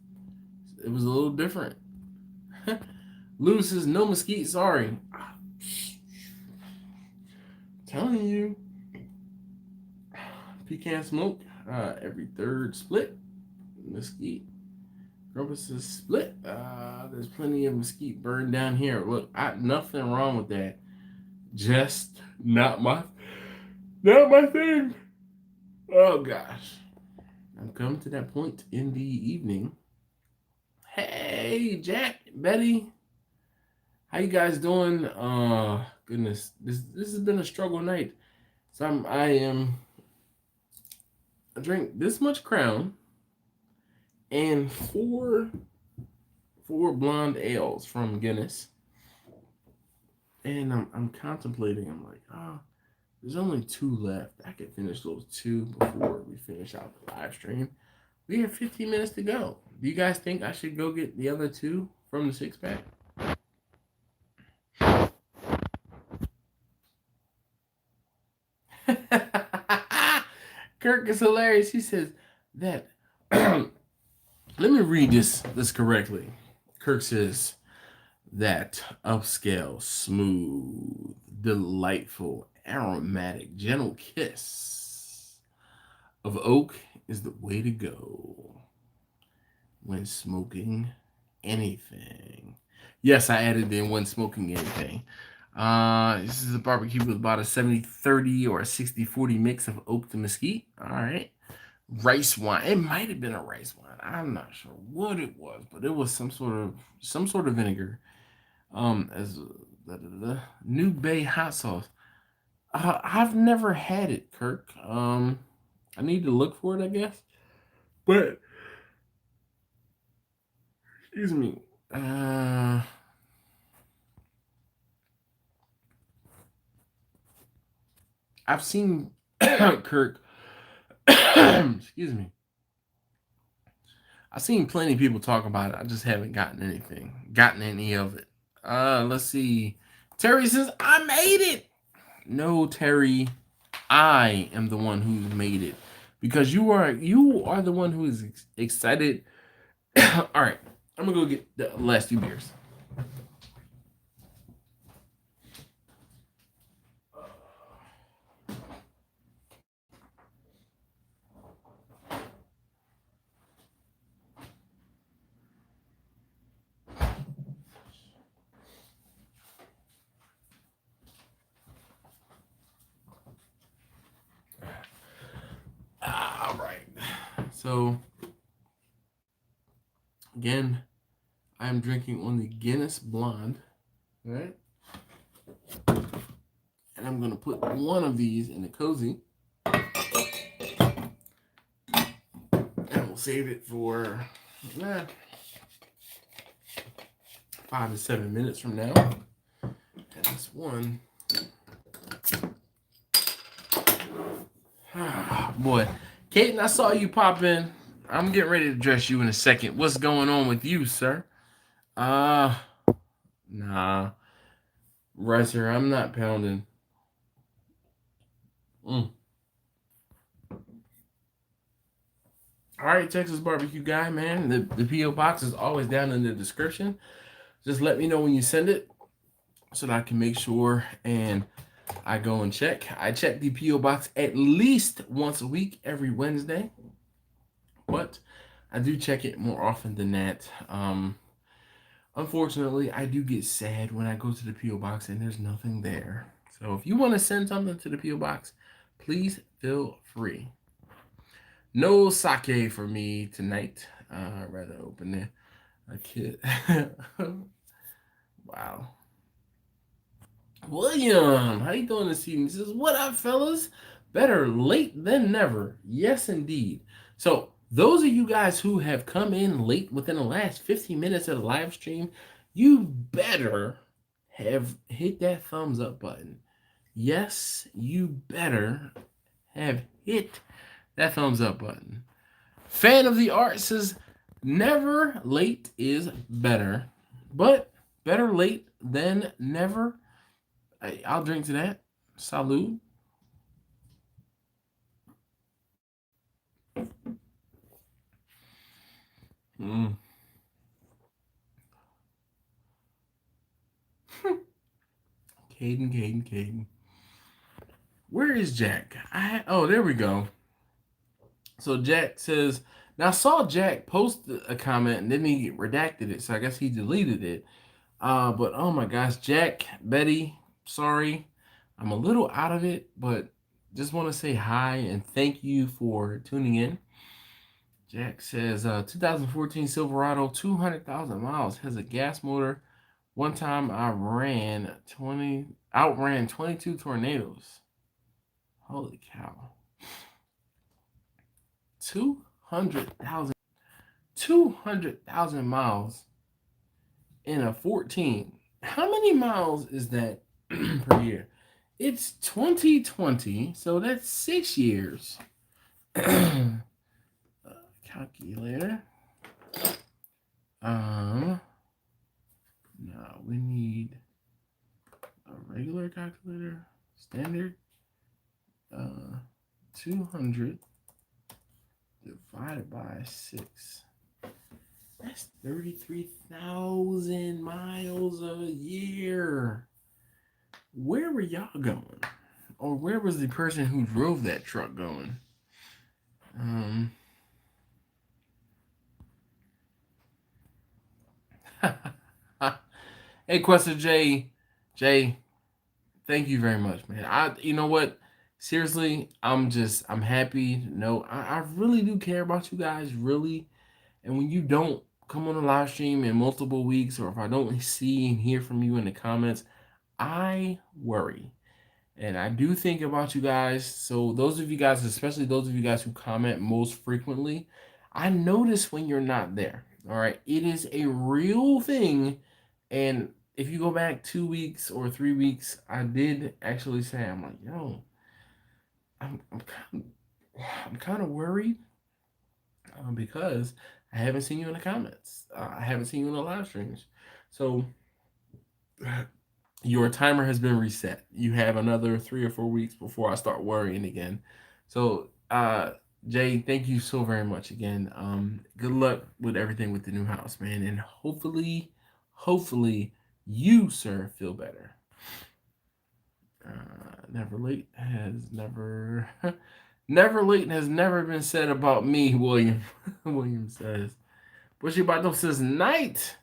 it was a little different. Lou says no mesquite. Sorry, telling you, pecan smoke every third split. Mesquite. Grumpus says split. There's plenty of mesquite burned down here. Look, nothing wrong with that. Just not my thing. Oh gosh. I'm coming to that point in the evening. Hey, Jack, Betty. How you guys doing? Goodness. This has been a struggle night. So I drink this much Crown and four blonde ales from Guinness. And I'm contemplating. I'm like, there's only 2 left. I could finish those 2 before we finish out the live stream. We have 15 minutes to go. Do you guys think I should go get the other 2 from the 6-pack? Kirk is hilarious. He says that. Let me read this correctly. Kirk says that upscale, smooth, delightful, aromatic, gentle kiss of oak is the way to go when smoking anything. Yes, I added in when smoking anything. This is a barbecue with about a 70-30 or a 60-40 mix of oak to mesquite. All right. Rice wine. It might have been a rice wine. I'm not sure what it was, but it was some sort of vinegar. As New Bay hot sauce. I've never had it, Kirk. I need to look for it, I guess. But excuse me. I've seen Kirk. Excuse me. I've seen plenty of people talk about it. I just haven't gotten any of it. Let's see. Terry says, I made it. No, Terry, I am the one who's made it. Because you are the one who is excited. All right. I'm gonna go get the last 2 beers. All right. So again, I'm drinking on the Guinness Blonde. All right. And I'm going to put one of these in the cozy. And we'll save it for 5 to 7 minutes from now. And this one. Boy. Kaden, I saw you pop in. I'm getting ready to address you in a second. What's going on with you, sir? Nah. Ricer, I'm not pounding. All right, Texas barbecue guy, man. The P.O. box is always down in the description. Just let me know when you send it so that I can make sure and I go and check. I check the P.O. box at least once a week, every Wednesday. But I do check it more often than that. Unfortunately, I do get sad when I go to the P.O. box and there's nothing there. So if you want to send something to the P.O. box, please feel free. No sake for me tonight. I'd rather open it. A kid. Wow. William, how you doing this evening? He says, what up, fellas? Better late than never. Yes, indeed. So those of you guys who have come in late within the last 15 minutes of the live stream, you better have hit that thumbs up button. Yes, you better have hit that thumbs up button. Fan of the art says, never late is better, but better late than never. I'll drink to that. Salud. Mm. Caden. Where is Jack? Oh, there we go. So Jack says, now I saw Jack post a comment and then he redacted it, so I guess he deleted it. But oh my gosh, Jack, Betty, sorry, I'm a little out of it, but just want to say hi and thank you for tuning in. Jack says, 2014 Silverado, 200,000 miles, has a gas motor. One time I outran 22 tornadoes. Holy cow. 200,000 miles in a 14. How many miles is that per year? It's 2020, so that's 6 years. Calculator. No, we need a regular calculator, standard. 200 divided by 6. That's 33,000 miles a year. Where were y'all going? Or where was the person who drove that truck going? Hey, Quester Jay, thank you very much, man. You know what? Seriously, I'm happy. No, I really do care about you guys, really. And when you don't come on the live stream in multiple weeks, or if I don't see and hear from you in the comments, I worry. And I do think about you guys. So those of you guys, especially those of you guys who comment most frequently, I notice when you're not there. All right. It is a real thing. And if you go back 2 weeks or 3 weeks, I did actually say, I'm like, yo, I'm kind of worried because I haven't seen you in the comments. I haven't seen you in the live streams. So your timer has been reset. You have another 3 or 4 weeks before I start worrying again. So, Jay, thank you so very much again. Good luck with everything with the new house, man, and hopefully, you, sir, feel better. Never late has never, never late has never been said about me. William, William says. Bushy Bato says night.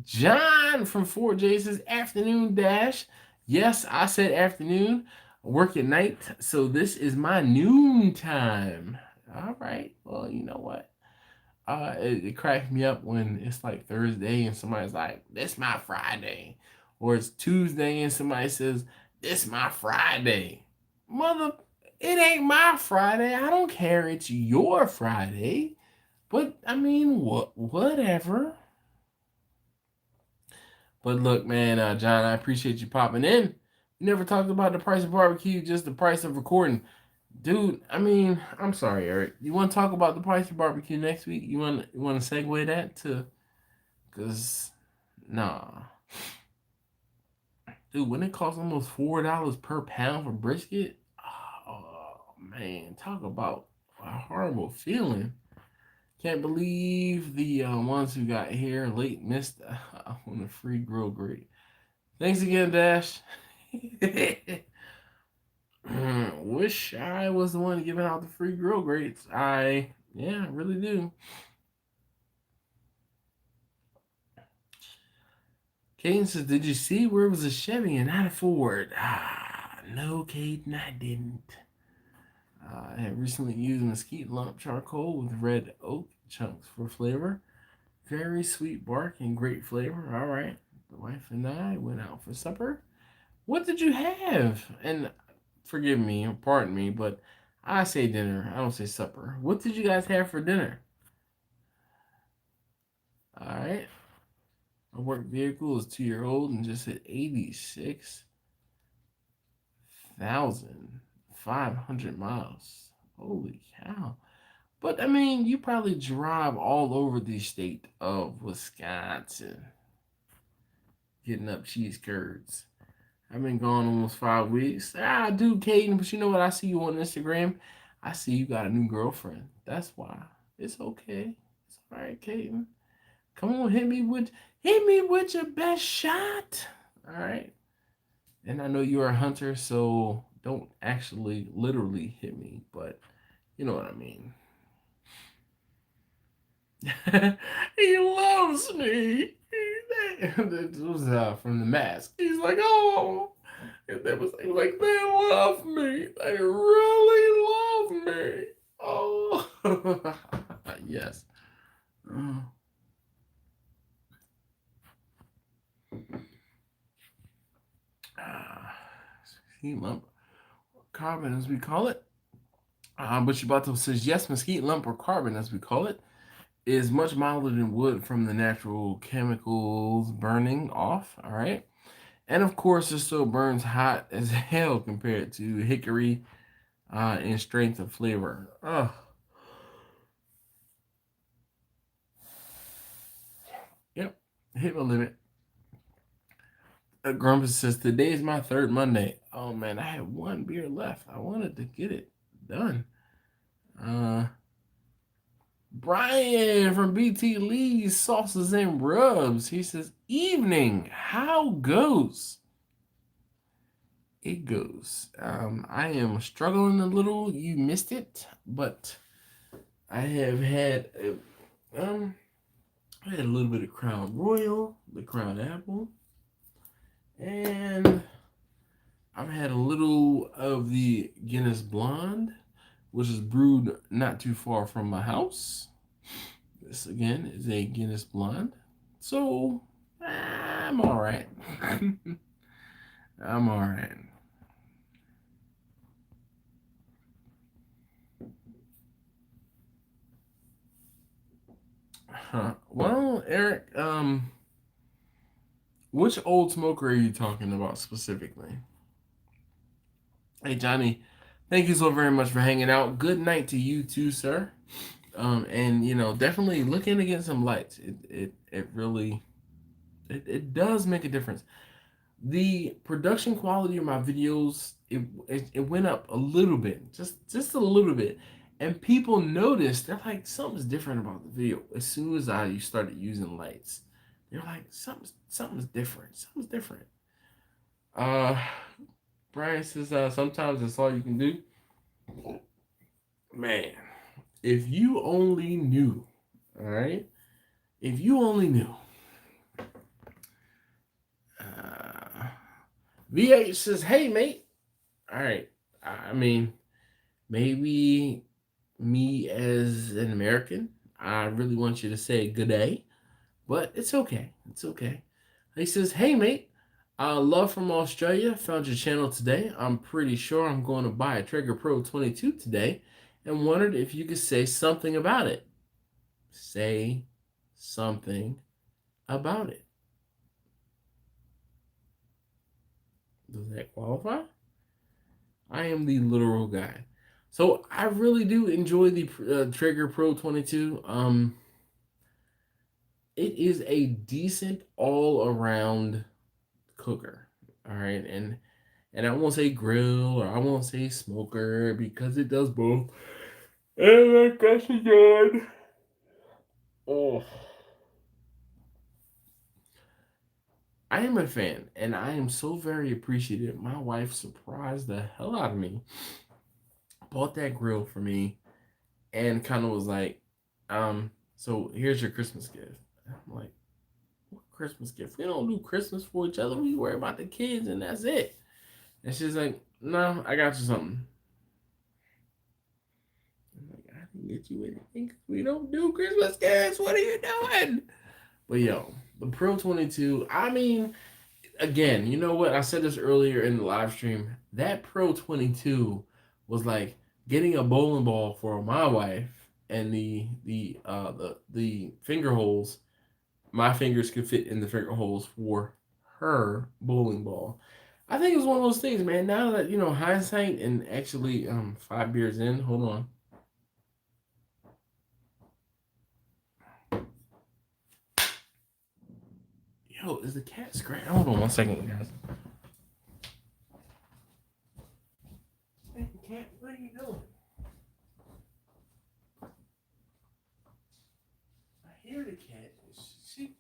John from 4J says afternoon dash. Yes, I said afternoon. I work at night, so this is my noon time. All right. Well, you know what? It cracks me up when it's like Thursday and somebody's like, "This my Friday," or it's Tuesday and somebody says, "This my Friday." Mother, it ain't my Friday. I don't care. It's your Friday. But I mean, whatever. But look, man, John, I appreciate you popping in. You never talked about the price of barbecue, just the price of recording. Dude, I mean, I'm sorry, Eric. You want to talk about the price of barbecue next week? You want to segue that to, cause nah, dude, when it costs almost $4 per pound for brisket, oh man, talk about a horrible feeling. Can't believe the ones who got here late missed on the free grill grate. Thanks again, Dash. Wish I was the one giving out the free grill grates. Yeah, I really do. Caden says, "Did you see where it was a Chevy and not a Ford?" No, Caden, I didn't. I have recently used mesquite lump charcoal with red oak chunks for flavor. Very sweet bark and great flavor. All right. The wife and I went out for supper. What did you have? And forgive me, or pardon me, but I say dinner. I don't say supper. What did you guys have for dinner? All right. My work vehicle is 2-year-old and just hit 86,000. 500 miles. Holy cow. But I mean, you probably drive all over the state of Wisconsin getting up cheese curds. I've been gone almost 5 weeks. I do, Caden, but you know what? I see you on Instagram. I see you got a new girlfriend. That's why. It's okay. It's all right, Caden. Come on, hit me with your best shot. All right. And I know you're a hunter, so don't actually literally hit me, but you know what I mean. He loves me. It was from the mask. He's like, oh, and he was like, they love me. They really love me. Oh, yes. Uh, heat lump carbon, as we call it. But Shibato says yes, mesquite lump or carbon, as we call it, is much milder than wood from the natural chemicals burning off. All right. And of course, it still burns hot as hell compared to hickory in strength of flavor. Yep. Hit my limit. Grumpus says, today is my third Monday. Oh man, I had one beer left. I wanted to get it done. Brian from BT Lee's Sauces and Rubs. He says, evening, how goes? It goes. I am struggling a little. You missed it, but I have had I had a little bit of Crown Royal, the Crown Apple, and I've had a little of the Guinness Blonde, which is brewed not too far from my house. This again is a Guinness Blonde, so I'm all right. I'm all right. Well, Eric, which old smoker are you talking about specifically? Hey, Johnny, thank you so very much for hanging out. Good night to you too, sir. And definitely look in to get some lights. It really it does make a difference. The production quality of my videos it went up a little bit, just a little bit, and people noticed. They're like, something's different about the video. As soon as I started using lights, they're like, something's different. Something's different. Uh, Brian says sometimes that's all you can do. Man, if you only knew, all right? If you only knew. VH says, hey, mate. All right. I mean, maybe me as an American, I really want you to say good day, but it's okay. It's okay. He says, hey, mate. Love from Australia. Found your channel today. I'm pretty sure I'm going to buy a Traeger Pro 22 today and wondered if you could say something about it. Say something about it. Does that qualify? I am the literal guy. So I really do enjoy the Traeger Pro 22. It is a decent all-around cooker. All right, and I won't say grill or I won't say smoker because it does both. And like that's good. Oh, I am a fan, and I am so very appreciative. My wife surprised the hell out of me. Bought that grill for me, and kind of was like, so here's your Christmas gift. I'm like, what Christmas gift? We don't do Christmas for each other. We worry about the kids, and that's it. And she's like, no, I got you something. I'm like, I didn't get you anything. We don't do Christmas gifts. What are you doing? But yo, the Pro 22, I mean, again, you know what? I said this earlier in the live stream. That Pro 22 was like getting a bowling ball for my wife, and the finger holes. My fingers could fit in the finger holes for her bowling ball. I think it's one of those things, man. Now that hindsight and actually 5 beers in, hold on. Yo, is the cat scratching? Hold on 1 second, guys. Hey, cat, what are you doing? I hear the cat. She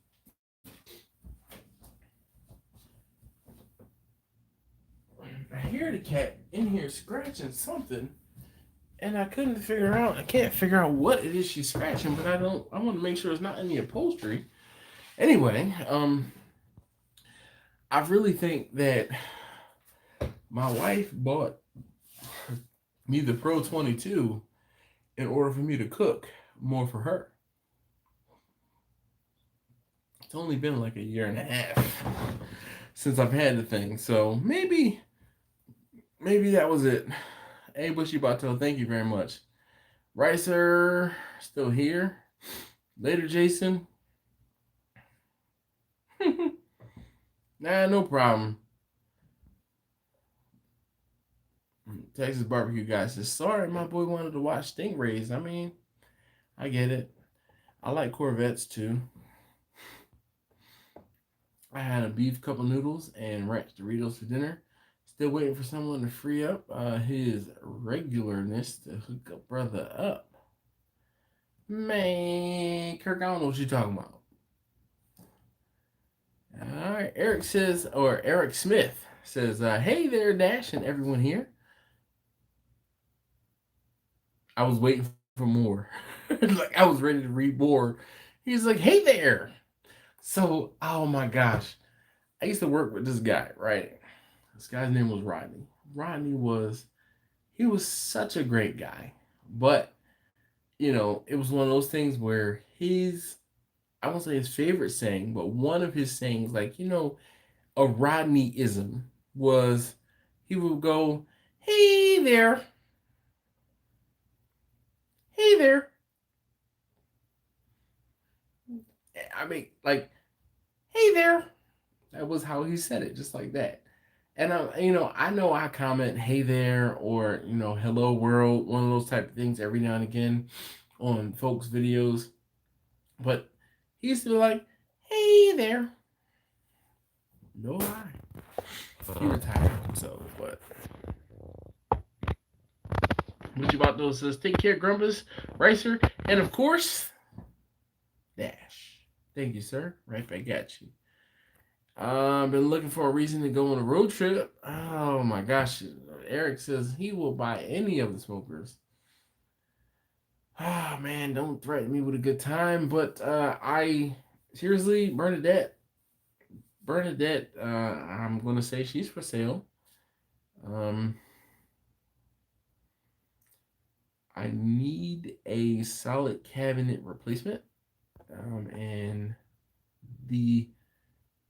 I hear the cat in here scratching something, and I couldn't figure out. I can't figure out what it is she's scratching, but I don't. I want to make sure it's not in the upholstery. Anyway, I really think that my wife bought me the Pro 22 in order for me to cook more for her. It's only been like a year and a half since I've had the thing, so maybe that was it. Hey, Bushy Bato, thank you very much. Ricer, still here. Later, Jason. Nah, no problem. Texas Barbecue guy says, sorry, my boy wanted to watch Stingrays. I mean, I get it. I like Corvettes too. I had a beef couple noodles and ranch Doritos for dinner. Still waiting for someone to free up his regularness to hook a brother up. Man, Kirk, I don't know what you're talking about. All right, Eric says, or Eric Smith says, hey there, Dash, and everyone here. I was waiting for more. Like, I was ready to read more. He's like, hey there. So, oh my gosh. I used to work with this guy, right? This guy's name was Rodney. He was such a great guy. But, it was one of those things where I won't say his favorite saying, but one of his sayings, like, a Rodney-ism was he would go, hey there. Hey there. I mean, like, hey there. That was how he said it, just like that. And I know I comment "Hey there" or "Hello world," one of those type of things every now and again on folks' videos, but he used to be like, "Hey there." No lie, he retired himself, but what you about those says, "Take care, Grumpus, Racer, and of course, Dash." Thank you, sir. Right back at you. I've been looking for a reason to go on a road trip. Oh my gosh. Eric says he will buy any of the smokers. Oh man, don't threaten me with a good time. But I seriously, Bernadette, I'm gonna say she's for sale. Um, I need a solid cabinet replacement. And the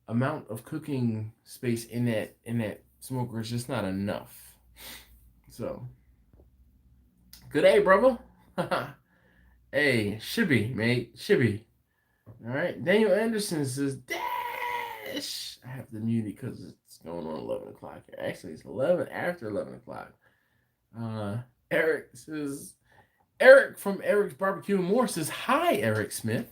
amount of cooking space in that smoker is just not enough. So, good day, brother. Hey, Shibby, mate, Shibby. All right, Daniel Anderson says dash. I have to mute it because it's going on 11 o'clock. Actually, it's 11 after 11 o'clock. Eric says Eric from Eric's Barbecue and More says hi, Eric Smith.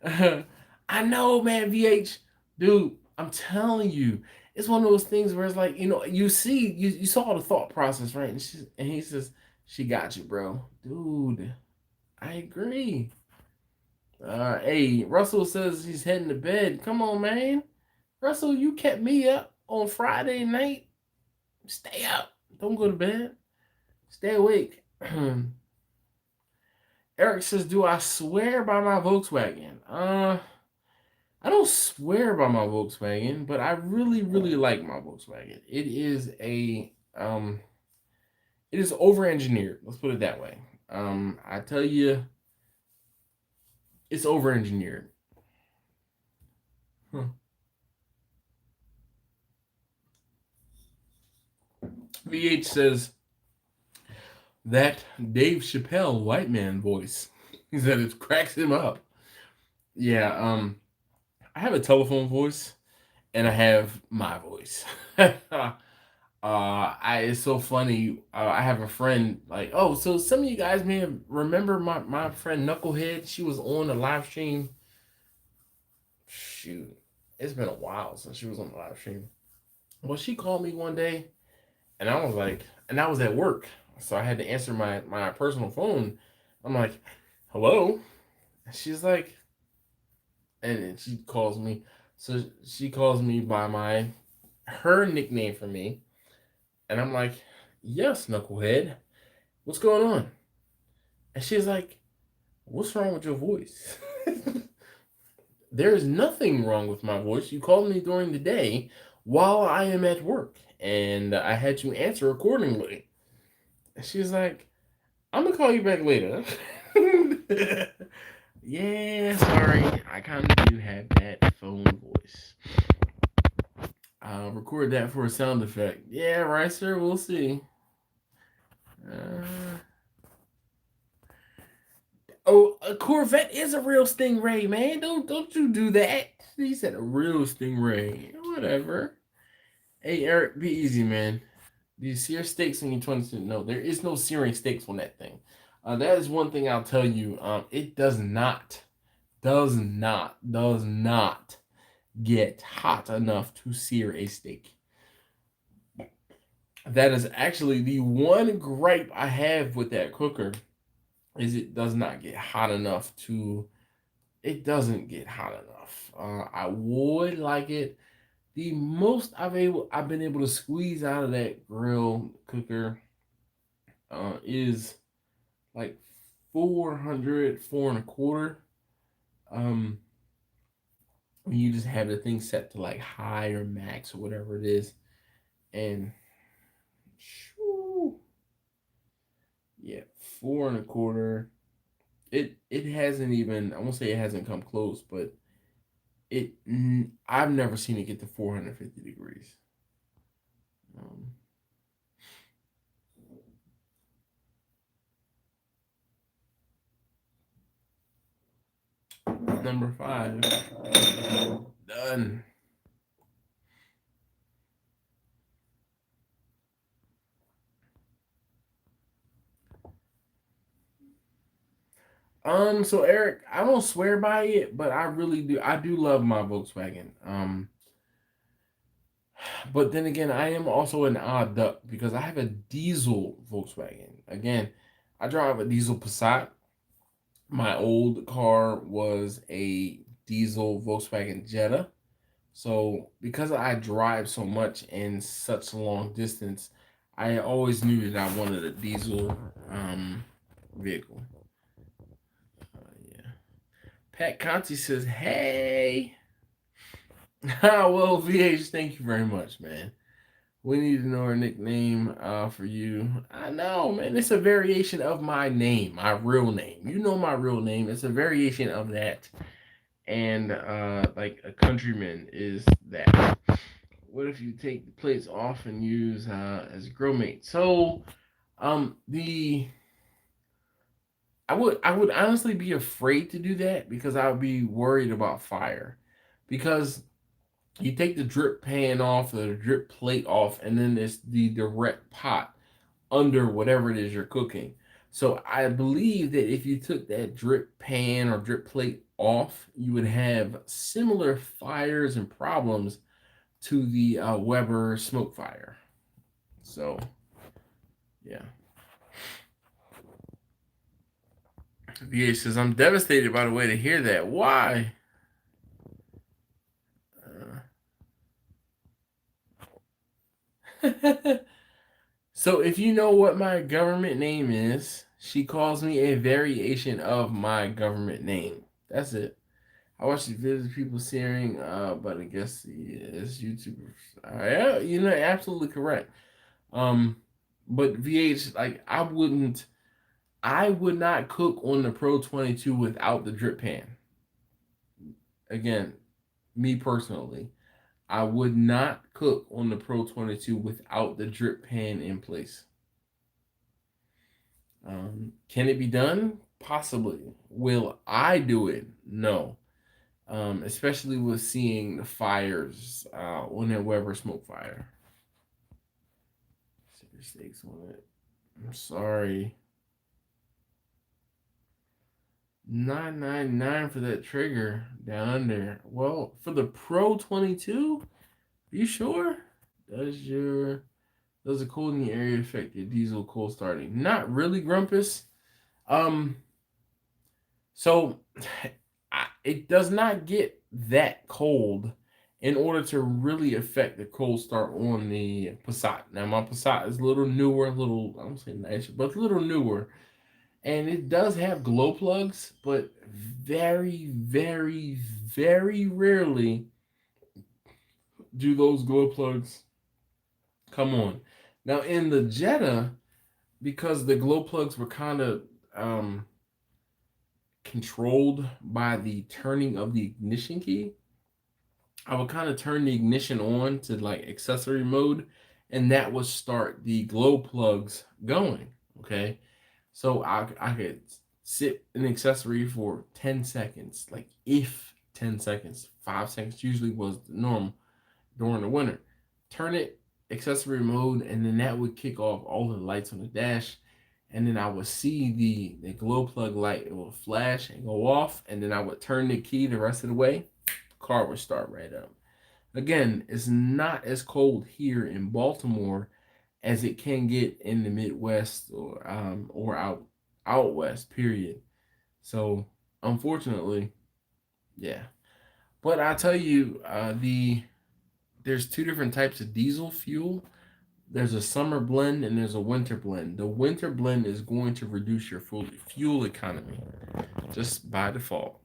I know, man, VH, dude. I'm telling you, it's one of those things where it's like, you saw the thought process, right? And he says, she got you, bro, dude. I agree. Hey, Russell says he's heading to bed. Come on, man. Russell, you kept me up on Friday night. Stay up. Don't go to bed. Stay awake. Eric says, do I swear by my Volkswagen? I don't swear by my Volkswagen, but I really, really like my Volkswagen. It is over-engineered. Let's put it that way. I tell you, it's over-engineered. Huh. VH says that Dave Chappelle white man voice. He said it cracks him up. Yeah, I have a telephone voice, and I have my voice. It's so funny. I have a friend like, oh, so some of you guys may have remember my friend Knucklehead. She was on the live stream. Shoot, it's been a while since she was on the live stream. Well, she called me one day, and I was like, and I was at work, so I had to answer my personal phone. I'm like, hello. And she's like, and she calls me. So she calls me by her nickname for me, and I'm like, yes, Knucklehead. What's going on? And she's like, what's wrong with your voice? There is nothing wrong with my voice. You called me during the day while I am at work, and I had to answer accordingly. And she's like, I'm gonna call you back later. Yeah, sorry. I kind of do have that phone voice. I'll record that for a sound effect. Yeah, right, sir. We'll see. Uh, oh, a Corvette is a real Stingray, man. Don't you do that. He said a real Stingray. Whatever. Hey, Eric, be easy, man. Do you sear steaks in your 20 cent? No, there is no searing steaks on that thing. That is one thing I'll tell you. It does not get hot enough to sear a steak. That is actually the one gripe I have with that cooker is it does not get hot enough to. It doesn't get hot enough. I would like it. The most I've been able to squeeze out of that grill cooker is like 400, 4 and a quarter. Um, when you just have the thing set to like high or max or whatever it is, and shoo, yeah, 4 and a quarter. It hasn't even. I won't say it hasn't come close, but it. I've never seen it get to 450 degrees. Um, Number five, done. So Eric, I don't swear by it, but I really do. I do love my Volkswagen. But then again, I am also an odd duck because I have a diesel Volkswagen. Again, I drive a diesel Passat. My old car was a diesel Volkswagen Jetta. So because I drive so much and such long distance, I always knew that I wanted a diesel vehicle. Yeah. Pat Conti says, "Hey." Well, VH, thank you very much, man. We need to know her nickname for you. I know, man. It's a variation of my name, my real name. You know my real name. It's a variation of that. And like a countryman is that. What if you take the plates off and use as a grill mate? So the I would honestly be afraid to do that because I would be worried about fire. Because you take the drip pan off or the drip plate off, and then there's the direct pot under whatever it is you're cooking. So I believe that if you took that drip pan or drip plate off, you would have similar fires and problems to the Weber smoke fire. So yeah. VA says, I'm devastated by the way to hear that. Why? So if you know what my government name is, she calls me a variation of my government name. That's it. I watch the videos of people searing, but I guess it's YouTubers. Yeah, absolutely correct. Um, but VH, like I would not cook on the Pro 22 without the drip pan. Again, me personally, I would not cook on the Pro 22 without the drip pan in place. Can it be done? Possibly. Will I do it? No. especially with seeing the fires on that Weber smoke fire. Sticker stakes on it. I'm sorry. $9.99 for that trigger down under. Well, for the Pro 22, are you sure? Does the cooling area affect your diesel cold starting? Not really, Grumpus. Um, so it does not get that cold in order to really affect the cold start on the Passat. Now my Passat is a little newer, I don't say nice, but it's a little newer. And it does have glow plugs, but very, very, very rarely do those glow plugs come on. Now in the Jetta, because the glow plugs were kind of controlled by the turning of the ignition key, I would kind of turn the ignition on to like accessory mode, and that would start the glow plugs going. Okay, so I could sit an accessory for 10 seconds, like if 10 seconds, 5 seconds usually was the norm during the winter. Turn it accessory mode, and then that would kick off all the lights on the dash. And then I would see the glow plug light, it will flash and go off, and then I would turn the key the rest of the way. Car would start right up. Again, it's not as cold here in Baltimore as it can get in the Midwest or out west. Period. So unfortunately, yeah. But I tell you, there's two different types of diesel fuel. There's a summer blend and there's a winter blend. The winter blend is going to reduce your fuel economy just by default.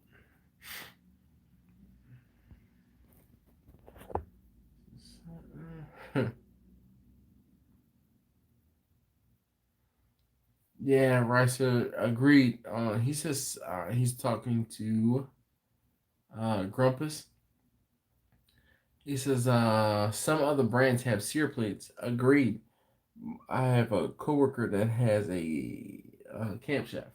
Yeah, Risa agreed. He says he's talking to Grumpus. He says some other brands have sear plates. Agreed. I have a coworker that has a camshaft.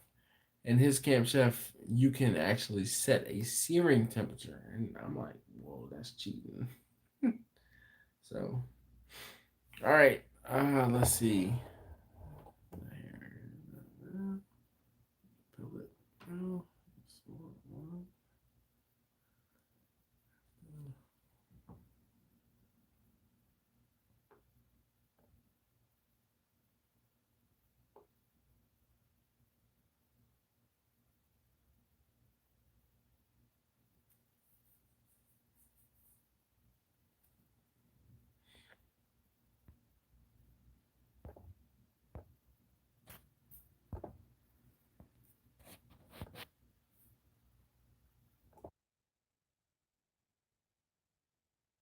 And his camshaft, you can actually set a searing temperature. And I'm like, whoa, that's cheating. So, all right. Let's see. Pull it.